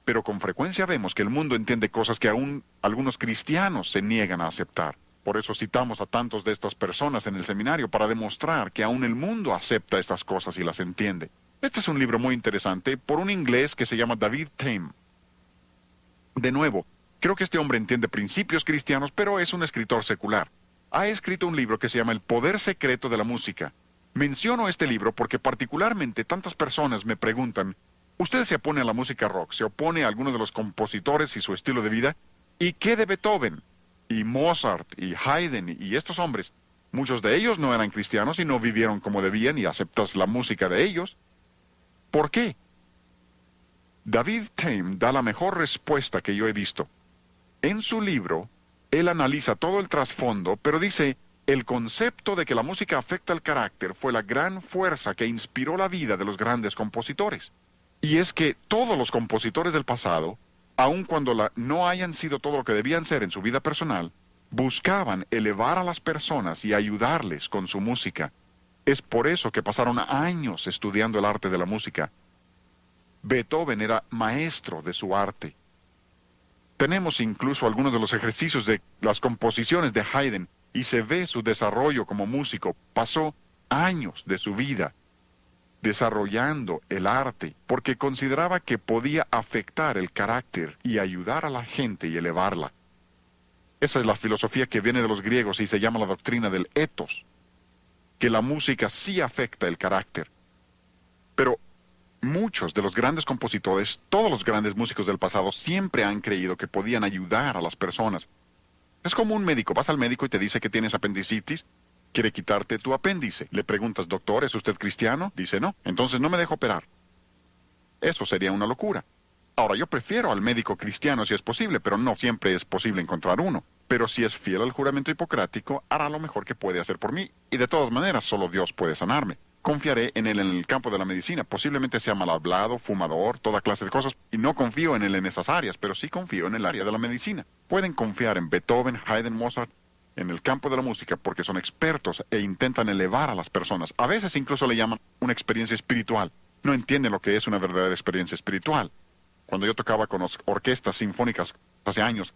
Pero con frecuencia vemos que el mundo entiende cosas que aún algunos cristianos se niegan a aceptar. Por eso citamos a tantos de estas personas en el seminario para demostrar que aún el mundo acepta estas cosas y las entiende. Este es un libro muy interesante por un inglés que se llama David Tame. De nuevo, creo que este hombre entiende principios cristianos, pero es un escritor secular. Ha escrito un libro que se llama El poder secreto de la música. Menciono este libro porque particularmente tantas personas me preguntan, ¿usted se opone a la música rock? ¿Se opone a alguno de los compositores y su estilo de vida? ¿Y qué de Beethoven? Y Mozart, y Haydn, y estos hombres. Muchos de ellos no eran cristianos y no vivieron como debían y aceptas la música de ellos. ¿Por qué? David Tame da la mejor respuesta que yo he visto. En su libro, él analiza todo el trasfondo, pero dice, el concepto de que la música afecta el carácter fue la gran fuerza que inspiró la vida de los grandes compositores. Y es que todos los compositores del pasado, aun cuando no hayan sido todo lo que debían ser en su vida personal, buscaban elevar a las personas y ayudarles con su música. Es por eso que pasaron años estudiando el arte de la música. Beethoven era maestro de su arte. Tenemos incluso algunos de los ejercicios de las composiciones de Haydn y se ve su desarrollo como músico. Pasó años de su vida desarrollando el arte, porque consideraba que podía afectar el carácter y ayudar a la gente y elevarla. Esa es la filosofía que viene de los griegos y se llama la doctrina del ethos, que la música sí afecta el carácter. Pero muchos de los grandes compositores, todos los grandes músicos del pasado, siempre han creído que podían ayudar a las personas. Es como un médico, vas al médico y te dice que tienes apendicitis, quiere quitarte tu apéndice. Le preguntas, doctor, ¿es usted cristiano? Dice, no. Entonces no me dejo operar. Eso sería una locura. Ahora, yo prefiero al médico cristiano si es posible, pero no siempre es posible encontrar uno. Pero si es fiel al juramento hipocrático, hará lo mejor que puede hacer por mí. Y de todas maneras, solo Dios puede sanarme. Confiaré en él en el campo de la medicina. Posiblemente sea mal hablado, fumador, toda clase de cosas. Y no confío en él en esas áreas, pero sí confío en el área de la medicina. Pueden confiar en Beethoven, Haydn, Mozart, en el campo de la música porque son expertos e intentan elevar a las personas. A veces incluso le llaman una experiencia espiritual. No entienden lo que es una verdadera experiencia espiritual. Cuando yo tocaba con orquestas sinfónicas hace años,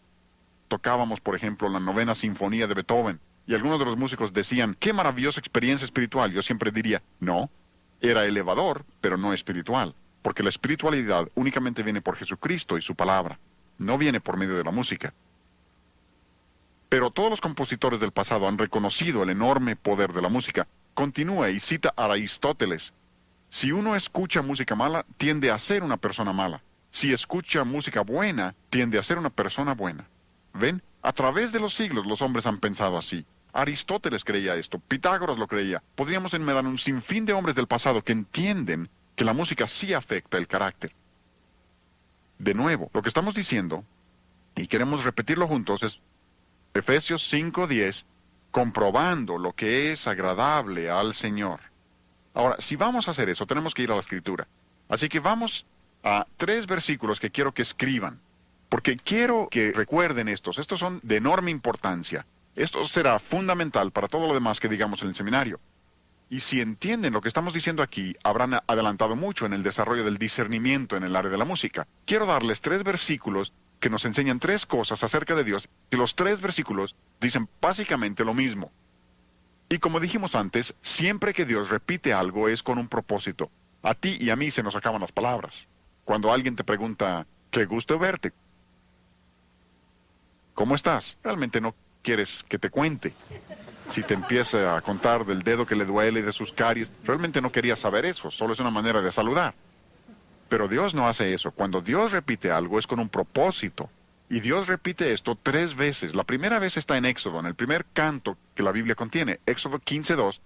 tocábamos, por ejemplo, la novena sinfonía de Beethoven, y algunos de los músicos decían, ¡qué maravillosa experiencia espiritual! Yo siempre diría, no, era elevador, pero no espiritual, porque la espiritualidad únicamente viene por Jesucristo y su palabra, no viene por medio de la música. Pero todos los compositores del pasado han reconocido el enorme poder de la música. Continúa y cita a Aristóteles. Si uno escucha música mala, tiende a ser una persona mala. Si escucha música buena, tiende a ser una persona buena. ¿Ven? A través de los siglos los hombres han pensado así. Aristóteles creía esto, Pitágoras lo creía. Podríamos enumerar un sinfín de hombres del pasado que entienden que la música sí afecta el carácter. De nuevo, lo que estamos diciendo, y queremos repetirlo juntos, es Efesios 5:10, comprobando lo que es agradable al Señor. Ahora, si vamos a hacer eso, tenemos que ir a la Escritura. Así que vamos a 3 versículos que quiero que escriban, porque quiero que recuerden estos. Estos son de enorme importancia. Esto será fundamental para todo lo demás que digamos en el seminario. Y si entienden lo que estamos diciendo aquí, habrán adelantado mucho en el desarrollo del discernimiento en el área de la música. Quiero darles 3 versículos que nos enseñan 3 cosas acerca de Dios, y los 3 versículos dicen básicamente lo mismo. Y como dijimos antes, siempre que Dios repite algo es con un propósito. A ti y a mí se nos acaban las palabras. Cuando alguien te pregunta, qué gusto verte, ¿cómo estás? Realmente no quieres que te cuente. Si te empieza a contar del dedo que le duele y de sus caries, realmente no quería saber eso, solo es una manera de saludar. Pero Dios no hace eso. Cuando Dios repite algo es con un propósito. Y Dios repite esto 3 veces. La primera vez está en Éxodo, en el primer canto que la Biblia contiene, Éxodo 15:2.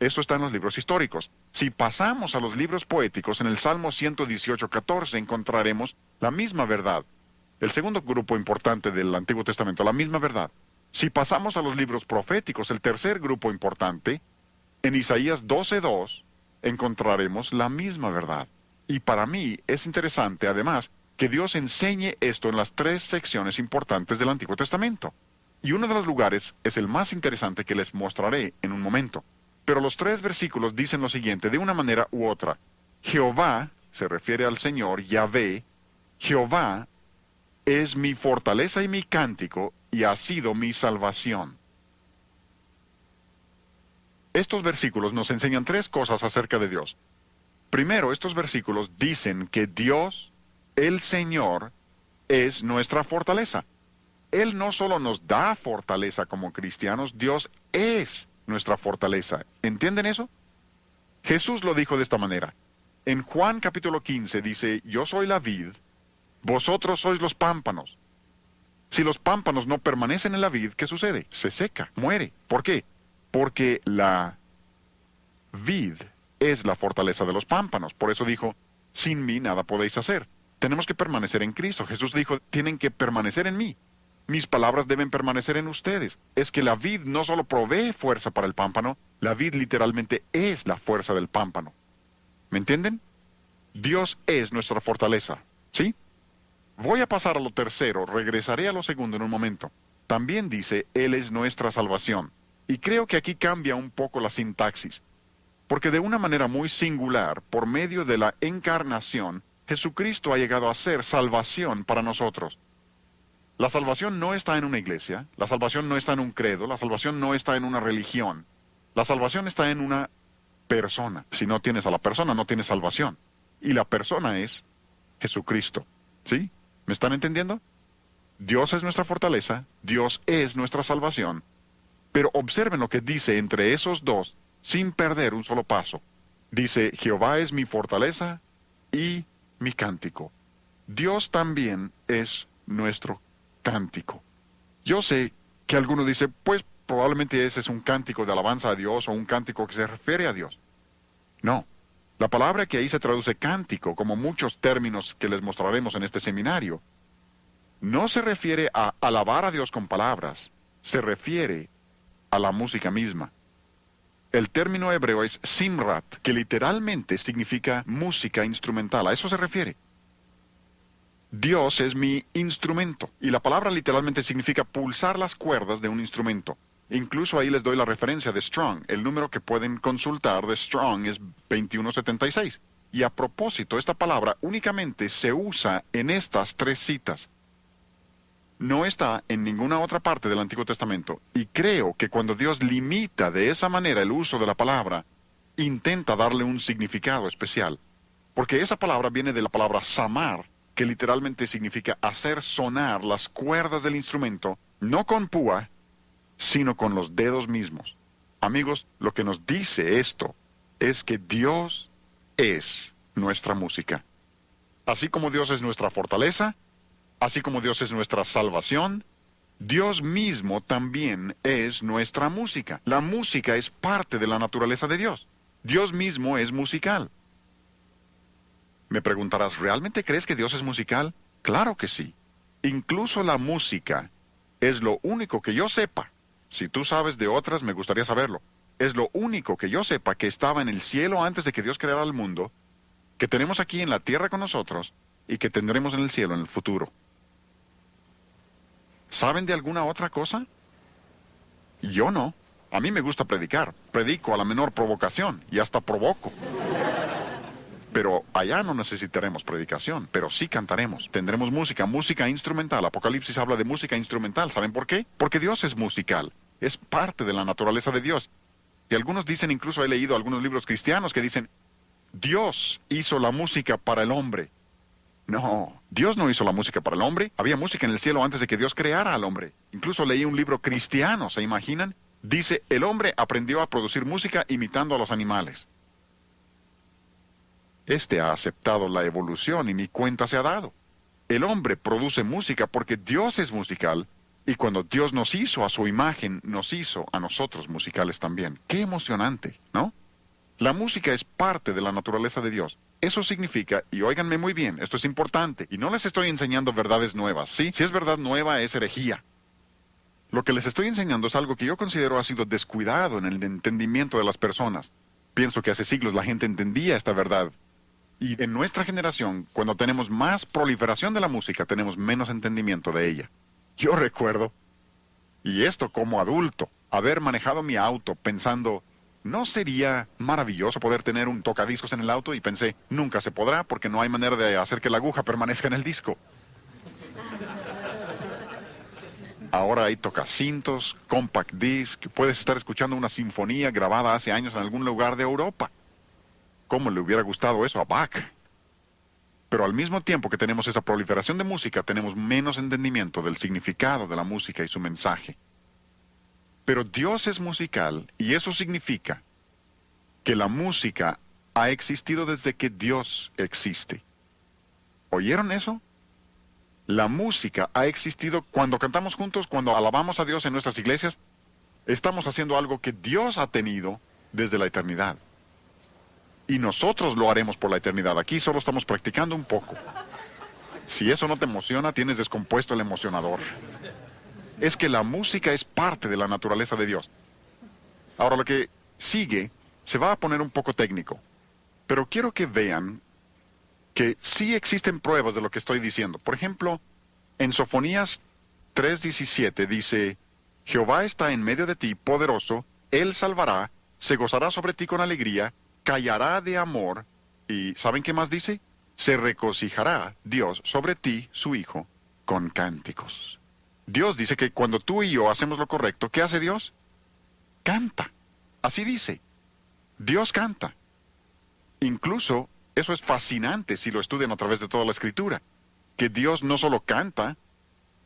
Esto está en los libros históricos. Si pasamos a los libros poéticos, en el Salmo 118:14 encontraremos la misma verdad. El segundo grupo importante del Antiguo Testamento, la misma verdad. Si pasamos a los libros proféticos, el tercer grupo importante, en Isaías 12:2, encontraremos la misma verdad. Y para mí es interesante, además, que Dios enseñe esto en las 3 secciones importantes del Antiguo Testamento. Y uno de los lugares es el más interesante que les mostraré en un momento. Pero los 3 versículos dicen lo siguiente, de una manera u otra. Jehová, se refiere al Señor, Yahvé, Jehová es mi fortaleza y mi cántico, y ha sido mi salvación. Estos versículos nos enseñan 3 cosas acerca de Dios. Primero, estos versículos dicen que Dios, el Señor, es nuestra fortaleza. Él no solo nos da fortaleza como cristianos, Dios es nuestra fortaleza. ¿Entienden eso? Jesús lo dijo de esta manera. En Juan capítulo 15 dice, yo soy la vid, vosotros sois los pámpanos. Si los pámpanos no permanecen en la vid, ¿qué sucede? Se seca, muere. ¿Por qué? Porque la vid es la fortaleza de los pámpanos. Por eso dijo, sin mí nada podéis hacer. Tenemos que permanecer en Cristo. Jesús dijo, tienen que permanecer en mí. Mis palabras deben permanecer en ustedes. Es que la vid no solo provee fuerza para el pámpano, la vid literalmente es la fuerza del pámpano. ¿Me entienden? Dios es nuestra fortaleza. ¿Sí? Voy a pasar a lo tercero, regresaré a lo segundo en un momento. También dice, Él es nuestra salvación. Y creo que aquí cambia un poco la sintaxis. Porque de una manera muy singular, por medio de la encarnación, Jesucristo ha llegado a ser salvación para nosotros. La salvación no está en una iglesia, la salvación no está en un credo, la salvación no está en una religión. La salvación está en una persona. Si no tienes a la persona, no tienes salvación. Y la persona es Jesucristo. ¿Sí? ¿Me están entendiendo? Dios es nuestra fortaleza, Dios es nuestra salvación. Pero observen lo que dice entre esos dos, sin perder un solo paso. Dice, Jehová es mi fortaleza y mi cántico. Dios también es nuestro cántico. Yo sé que alguno dice, pues probablemente ese es un cántico de alabanza a Dios o un cántico que se refiere a Dios. No. La palabra que ahí se traduce cántico, como muchos términos que les mostraremos en este seminario, no se refiere a alabar a Dios con palabras, se refiere a la música misma. El término hebreo es simrat, que literalmente significa música instrumental, a eso se refiere. Dios es mi instrumento, y la palabra literalmente significa pulsar las cuerdas de un instrumento. Incluso ahí les doy la referencia de Strong. El número que pueden consultar de Strong es 2176. Y a propósito, esta palabra únicamente se usa en estas 3 citas. No está en ninguna otra parte del Antiguo Testamento. Y creo que cuando Dios limita de esa manera el uso de la palabra, intenta darle un significado especial. Porque esa palabra viene de la palabra samar, que literalmente significa hacer sonar las cuerdas del instrumento, no con púa, sino con los dedos mismos. Amigos, lo que nos dice esto es que Dios es nuestra música. Así como Dios es nuestra fortaleza, así como Dios es nuestra salvación, Dios mismo también es nuestra música. La música es parte de la naturaleza de Dios. Dios mismo es musical. Me preguntarás, ¿realmente crees que Dios es musical? Claro que sí. Incluso la música es lo único que yo sepa Si tú sabes de otras, me gustaría saberlo. Es lo único que yo sepa que estaba en el cielo antes de que Dios creara el mundo, que tenemos aquí en la tierra con nosotros y que tendremos en el cielo en el futuro. ¿Saben de alguna otra cosa? Yo no. A mí me gusta predicar. Predico a la menor provocación y hasta provoco. Pero allá no necesitaremos predicación, pero sí cantaremos. Tendremos música, música instrumental. Apocalipsis habla de música instrumental. ¿Saben por qué? Porque Dios es musical. Es parte de la naturaleza de Dios. Y algunos dicen, incluso he leído algunos libros cristianos que dicen, Dios hizo la música para el hombre. No, Dios no hizo la música para el hombre. Había música en el cielo antes de que Dios creara al hombre. Incluso leí un libro cristiano, ¿se imaginan? Dice, el hombre aprendió a producir música imitando a los animales. Este ha aceptado la evolución y ni cuenta se ha dado. El hombre produce música porque Dios es musical, y cuando Dios nos hizo a su imagen, nos hizo a nosotros musicales también. ¡Qué emocionante!, ¿no? La música es parte de la naturaleza de Dios. Eso significa, y óiganme muy bien, esto es importante, y no les estoy enseñando verdades nuevas, ¿sí? Si es verdad nueva, es herejía. Lo que les estoy enseñando es algo que yo considero ha sido descuidado en el entendimiento de las personas. Pienso que hace siglos la gente entendía esta verdad. Y en nuestra generación, cuando tenemos más proliferación de la música, tenemos menos entendimiento de ella. Yo recuerdo, y esto como adulto, haber manejado mi auto pensando, ¿no sería maravilloso poder tener un tocadiscos en el auto? Y pensé, nunca se podrá porque no hay manera de hacer que la aguja permanezca en el disco. Ahora hay tocacintos, compact disc, puedes estar escuchando una sinfonía grabada hace años en algún lugar de Europa. ¿Cómo le hubiera gustado eso a Bach? Pero al mismo tiempo que tenemos esa proliferación de música, tenemos menos entendimiento del significado de la música y su mensaje. Pero Dios es musical y eso significa que la música ha existido desde que Dios existe. ¿Oyeron eso? La música ha existido cuando cantamos juntos, cuando alabamos a Dios en nuestras iglesias. Estamos haciendo algo que Dios ha tenido desde la eternidad. Y nosotros lo haremos por la eternidad. Aquí solo estamos practicando un poco. Si eso no te emociona, tienes descompuesto el emocionador. Es que la música es parte de la naturaleza de Dios. Ahora lo que sigue se va a poner un poco técnico. Pero quiero que vean que sí existen pruebas de lo que estoy diciendo. Por ejemplo, en Sofonías 3:17 dice, Jehová está en medio de ti, poderoso, Él salvará, se gozará sobre ti con alegría, callará de amor, y ¿saben qué más dice? Se regocijará Dios sobre ti, su Hijo, con cánticos. Dios dice que cuando tú y yo hacemos lo correcto, ¿qué hace Dios? Canta. Así dice. Dios canta. Incluso, eso es fascinante si lo estudian a través de toda la Escritura, que Dios no solo canta,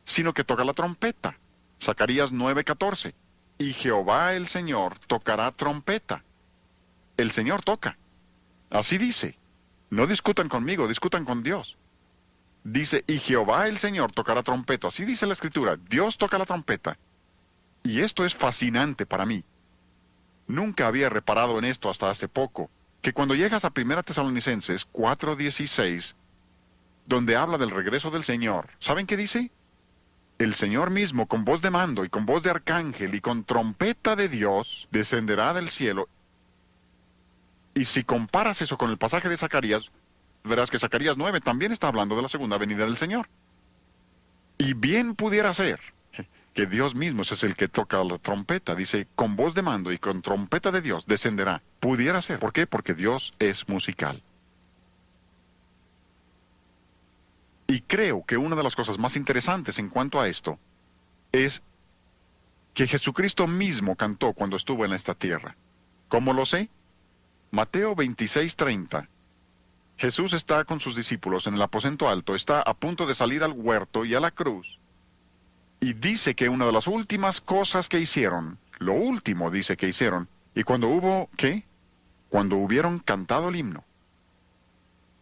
sino que toca la trompeta. Zacarías 9:14. Y Jehová el Señor tocará trompeta. El Señor toca. Así dice. No discutan conmigo, discutan con Dios. Dice, y Jehová el Señor tocará trompeta. Así dice la Escritura. Dios toca la trompeta. Y esto es fascinante para mí. Nunca había reparado en esto hasta hace poco, que cuando llegas a 1 Tesalonicenses 4:16, donde habla del regreso del Señor, ¿saben qué dice? El Señor mismo, con voz de mando y con voz de arcángel y con trompeta de Dios, descenderá del cielo. Y si comparas eso con el pasaje de Zacarías, verás que Zacarías 9 también está hablando de la segunda venida del Señor. Y bien pudiera ser que Dios mismo es el que toca la trompeta. Dice, con voz de mando y con trompeta de Dios descenderá. Pudiera ser. ¿Por qué? Porque Dios es musical. Y creo que una de las cosas más interesantes en cuanto a esto es que Jesucristo mismo cantó cuando estuvo en esta tierra. ¿Cómo lo sé? Mateo 26:30. Jesús está con sus discípulos en el aposento alto, está a punto de salir al huerto y a la cruz, y dice que una de las últimas cosas que hicieron, lo último dice que hicieron, y cuando hubo, ¿qué? Cuando hubieron cantado el himno.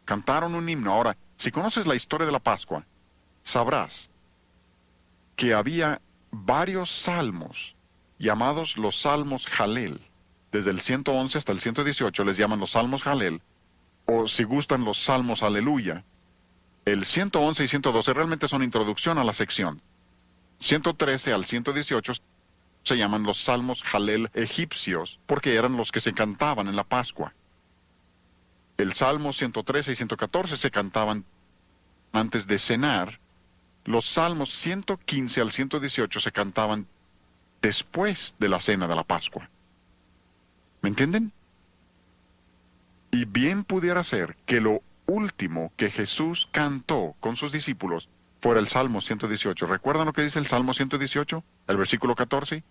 Cantaron un himno. Ahora, si conoces la historia de la Pascua, sabrás que había varios salmos, llamados los salmos Jalel. Desde el 111 hasta el 118 les llaman los salmos Jalel, o si gustan los salmos Aleluya. El 111 y 112 realmente son introducción a la sección. 113 al 118 se llaman los salmos Jalel egipcios, porque eran los que se cantaban en la Pascua. El Salmo 113 y 114 se cantaban antes de cenar. Los salmos 115 al 118 se cantaban después de la cena de la Pascua. ¿Me entienden? Y bien pudiera ser que lo último que Jesús cantó con sus discípulos fuera el Salmo 118. ¿Recuerdan lo que dice el Salmo 118? El versículo 14.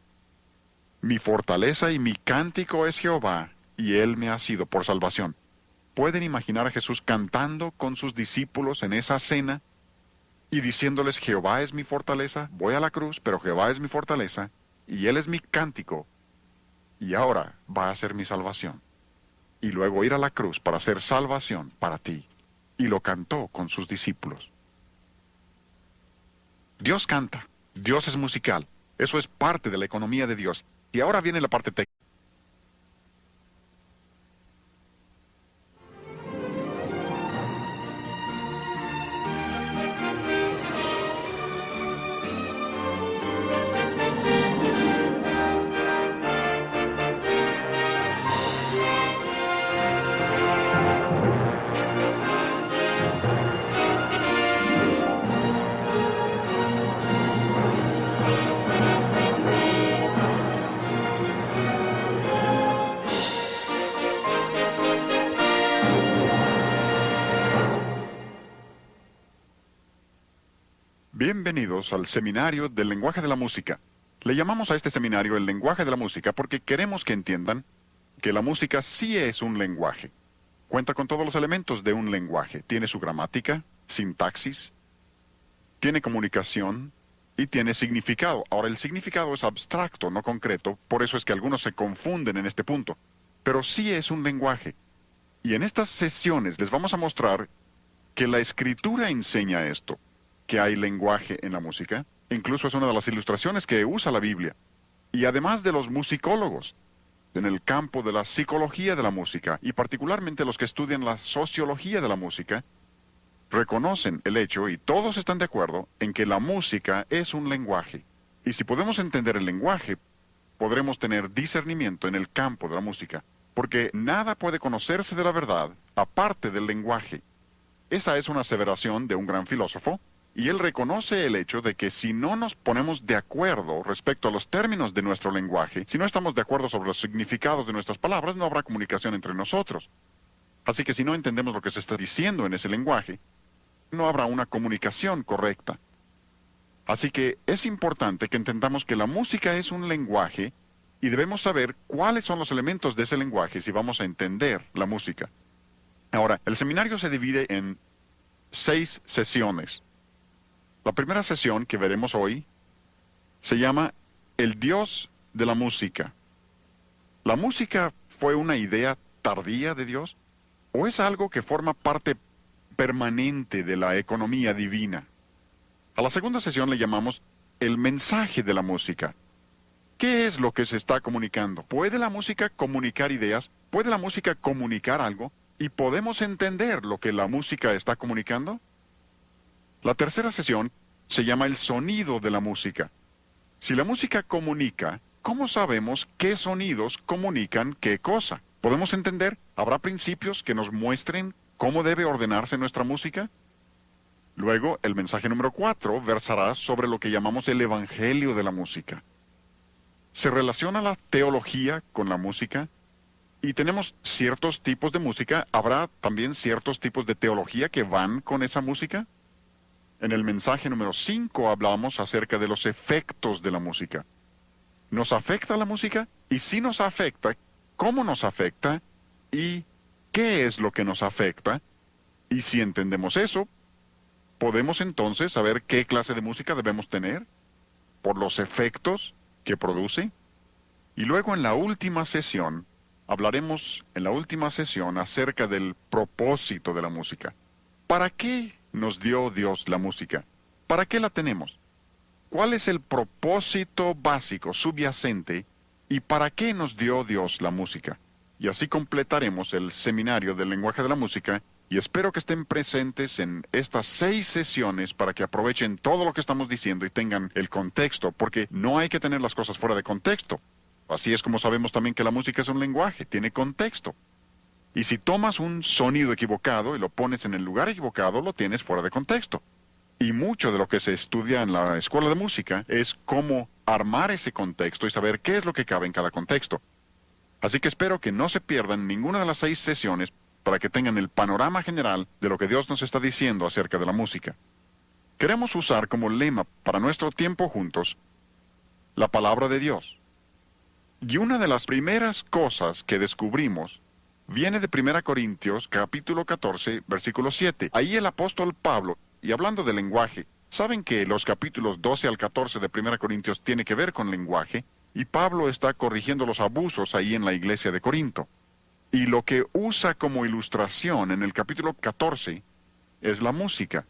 Mi fortaleza y mi cántico es Jehová, y Él me ha sido por salvación. ¿Pueden imaginar a Jesús cantando con sus discípulos en esa cena y diciéndoles, Jehová es mi fortaleza, voy a la cruz, pero Jehová es mi fortaleza, y Él es mi cántico, y ahora va a ser mi salvación? Y luego ir a la cruz para hacer salvación para ti. Y lo cantó con sus discípulos. Dios canta, Dios es musical, eso es parte de la economía de Dios. Y ahora viene la parte técnica. Bienvenidos al seminario del lenguaje de la música. Le llamamos a este seminario el lenguaje de la música porque queremos que entiendan que la música sí es un lenguaje. Cuenta con todos los elementos de un lenguaje. Tiene su gramática, sintaxis, tiene comunicación y tiene significado. Ahora, el significado es abstracto, no concreto, por eso es que algunos se confunden en este punto. Pero sí es un lenguaje. Y en estas sesiones les vamos a mostrar que la escritura enseña esto, que hay lenguaje en la música. Incluso es una de las ilustraciones que usa la Biblia. Y además de los musicólogos, en el campo de la psicología de la música, y particularmente los que estudian la sociología de la música, reconocen el hecho, y todos están de acuerdo, en que la música es un lenguaje. Y si podemos entender el lenguaje, podremos tener discernimiento en el campo de la música, porque nada puede conocerse de la verdad aparte del lenguaje. Esa es una aseveración de un gran filósofo, y él reconoce el hecho de que si no nos ponemos de acuerdo respecto a los términos de nuestro lenguaje, si no estamos de acuerdo sobre los significados de nuestras palabras, no habrá comunicación entre nosotros. Así que si no entendemos lo que se está diciendo en ese lenguaje, no habrá una comunicación correcta. Así que es importante que entendamos que la música es un lenguaje y debemos saber cuáles son los elementos de ese lenguaje si vamos a entender la música. Ahora, el seminario se divide en 6 sesiones. La primera sesión que veremos hoy se llama El Dios de la música. ¿La música fue una idea tardía de Dios o es algo que forma parte permanente de la economía divina? A la segunda sesión le llamamos El mensaje de la música. ¿Qué es lo que se está comunicando? ¿Puede la música comunicar ideas? ¿Puede la música comunicar algo? ¿Y podemos entender lo que la música está comunicando? La tercera sesión se llama el sonido de la música. Si la música comunica, ¿cómo sabemos qué sonidos comunican qué cosa? ¿Podemos entender? ¿Habrá principios que nos muestren cómo debe ordenarse nuestra música? Luego, el mensaje número 4 versará sobre lo que llamamos el evangelio de la música. ¿Se relaciona la teología con la música? Y tenemos ciertos tipos de música. ¿Habrá también ciertos tipos de teología que van con esa música? En el mensaje número 5 hablamos acerca de los efectos de la música. ¿Nos afecta la música? Y si nos afecta, ¿cómo nos afecta? ¿Y qué es lo que nos afecta? Y si entendemos eso, podemos entonces saber qué clase de música debemos tener por los efectos que produce. Y luego en la última sesión, hablaremos acerca del propósito de la música. ¿Para qué nos dio Dios la música? ¿Para qué la tenemos? ¿Cuál es el propósito básico, subyacente, y para qué nos dio Dios la música? Y así completaremos el seminario del lenguaje de la música Y espero que estén presentes en estas 6 sesiones para que aprovechen todo lo que estamos diciendo y tengan el contexto, porque no hay que tener las cosas fuera de contexto. Así es como sabemos también que la música es un lenguaje, tiene contexto. Y si tomas un sonido equivocado y lo pones en el lugar equivocado, lo tienes fuera de contexto. Y mucho de lo que se estudia en la escuela de música es cómo armar ese contexto y saber qué es lo que cabe en cada contexto. Así que espero que no se pierdan ninguna de las 6 sesiones para que tengan el panorama general de lo que Dios nos está diciendo acerca de la música. Queremos usar como lema para nuestro tiempo juntos la palabra de Dios. Y una de las primeras cosas que descubrimos viene de 1 Corintios capítulo 14, versículo 7. Ahí el apóstol Pablo, y hablando de lenguaje, ¿saben que los capítulos 12 al 14 de 1 Corintios tiene que ver con lenguaje? Y Pablo está corrigiendo los abusos ahí en la iglesia de Corinto. Y lo que usa como ilustración en el capítulo 14 es la música.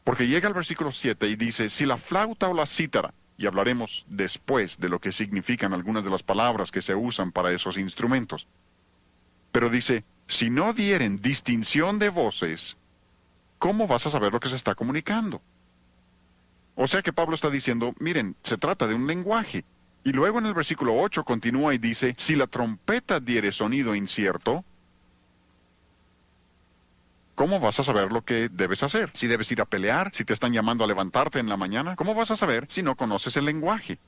Porque llega al versículo 7 y dice, si la flauta o la cítara, y hablaremos después de lo que significan algunas de las palabras que se usan para esos instrumentos. Pero dice, si no dieren distinción de voces, ¿cómo vas a saber lo que se está comunicando? O sea que Pablo está diciendo, miren, se trata de un lenguaje. Y luego en el versículo 8 continúa y dice, si la trompeta diere sonido incierto, ¿cómo vas a saber lo que debes hacer? Si debes ir a pelear, si te están llamando a levantarte en la mañana, ¿cómo vas a saber si no conoces el lenguaje?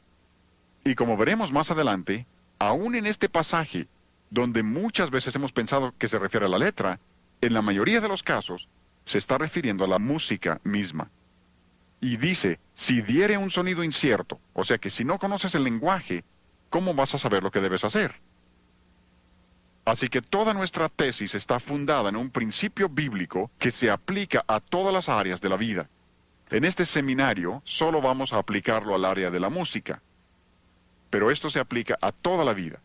Y como veremos más adelante, aún en este pasaje, donde muchas veces hemos pensado que se refiere a la letra, en la mayoría de los casos, se está refiriendo a la música misma. Y dice, si diere un sonido incierto, o sea que si no conoces el lenguaje, ¿cómo vas a saber lo que debes hacer? Así que toda nuestra tesis está fundada en un principio bíblico que se aplica a todas las áreas de la vida. En este seminario solo vamos a aplicarlo al área de la música, pero esto se aplica a toda la vida.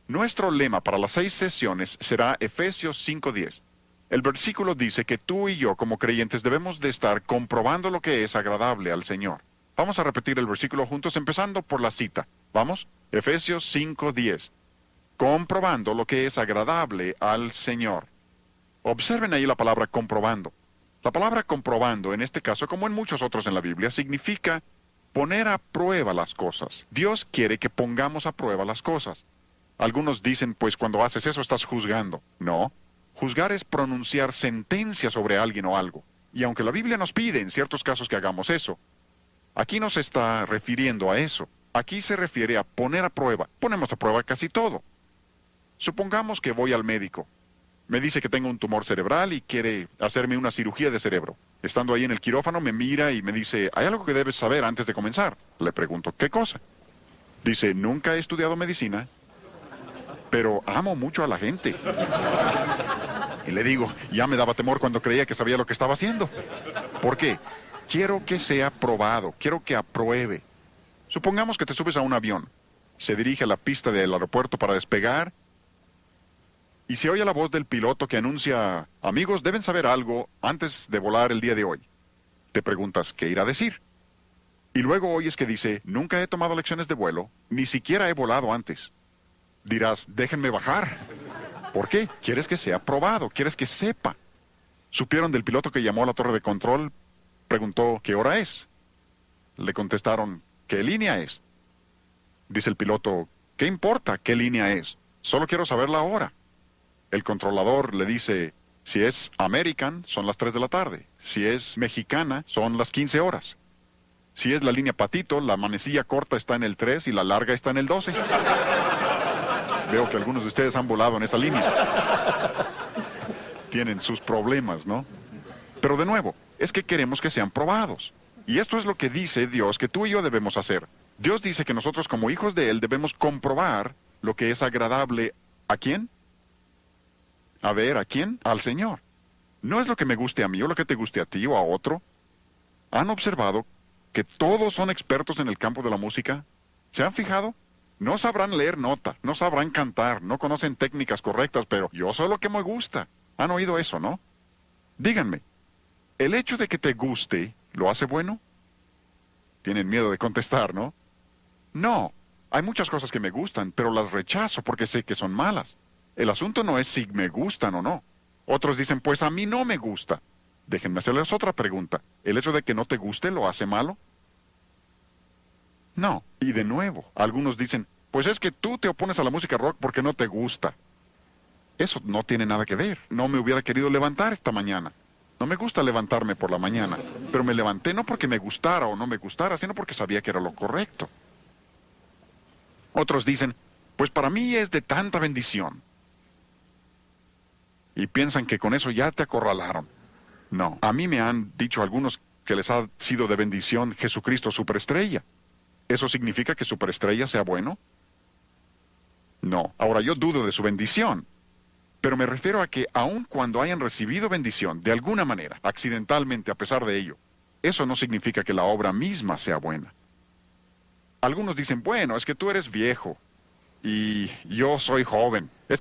Nuestro lema para las 6 sesiones será Efesios 5:10. El versículo dice que tú y yo como creyentes debemos de estar comprobando lo que es agradable al Señor. Vamos a repetir el versículo juntos empezando por la cita. ¿Vamos? Efesios 5:10. Comprobando lo que es agradable al Señor. Observen ahí la palabra comprobando. La palabra comprobando en este caso, como en muchos otros en la Biblia, significa poner a prueba las cosas. Dios quiere que pongamos a prueba las cosas. Algunos dicen, pues cuando haces eso estás juzgando. No. Juzgar es pronunciar sentencia sobre alguien o algo. Y aunque la Biblia nos pide en ciertos casos que hagamos eso, aquí no se está refiriendo a eso. Aquí se refiere a poner a prueba. Ponemos a prueba casi todo. Supongamos que voy al médico. Me dice que tengo un tumor cerebral y quiere hacerme una cirugía de cerebro. Estando ahí en el quirófano me mira y me dice, ¿hay algo que debes saber antes de comenzar? Le pregunto, ¿qué cosa? Dice, nunca he estudiado medicina, pero amo mucho a la gente. Y le digo, ya me daba temor cuando creía que sabía lo que estaba haciendo. ¿Por qué? Quiero que sea probado, quiero que apruebe. Supongamos que te subes a un avión, se dirige a la pista del aeropuerto para despegar, y se oye la voz del piloto que anuncia, amigos, deben saber algo antes de volar el día de hoy. Te preguntas, ¿qué irá a decir? Y luego oyes que dice, nunca he tomado lecciones de vuelo, ni siquiera he volado antes. Dirás, déjenme bajar. ¿Por qué? Quieres que sea probado, quieres que sepa. ¿Supieron del piloto que llamó a la torre de control? Preguntó, ¿qué hora es? Le contestaron, ¿qué línea es? Dice el piloto, ¿qué importa qué línea es? Solo quiero saber la hora. El controlador le dice, si es American, son las 3 de la tarde. Si es mexicana, son las 15 horas. Si es la línea Patito, la manecilla corta está en el 3 y la larga está en el 12. Veo que algunos de ustedes han volado en esa línea. Tienen sus problemas, ¿no? Pero de nuevo, es que queremos que sean probados. Y esto es lo que dice Dios que tú y yo debemos hacer. Dios dice que nosotros como hijos de Él debemos comprobar lo que es agradable. ¿A quién? A ver, ¿a quién? Al Señor. No es lo que me guste a mí o lo que te guste a ti o a otro. ¿Han observado que todos son expertos en el campo de la música? ¿Se han fijado? No sabrán leer nota, no sabrán cantar, no conocen técnicas correctas, pero yo sé lo que me gusta. ¿Han oído eso, no? Díganme, ¿el hecho de que te guste lo hace bueno? Tienen miedo de contestar, ¿no? No, hay muchas cosas que me gustan, pero las rechazo porque sé que son malas. El asunto no es si me gustan o no. Otros dicen, pues a mí no me gusta. Déjenme hacerles otra pregunta. ¿El hecho de que no te guste lo hace malo? No. Y de nuevo, algunos dicen, pues es que tú te opones a la música rock porque no te gusta. Eso no tiene nada que ver. No me hubiera querido levantar esta mañana. No me gusta levantarme por la mañana, pero me levanté no porque me gustara o no me gustara, sino porque sabía que era lo correcto. Otros dicen, pues para mí es de tanta bendición. Y piensan que con eso ya te acorralaron. No, a mí me han dicho algunos que les ha sido de bendición Jesucristo superestrella. ¿Eso significa que superestrella sea bueno? No, ahora yo dudo de su bendición. Pero me refiero a que aun cuando hayan recibido bendición, de alguna manera, accidentalmente a pesar de ello, eso no significa que la obra misma sea buena. Algunos dicen, bueno, es que tú eres viejo y yo soy joven. Es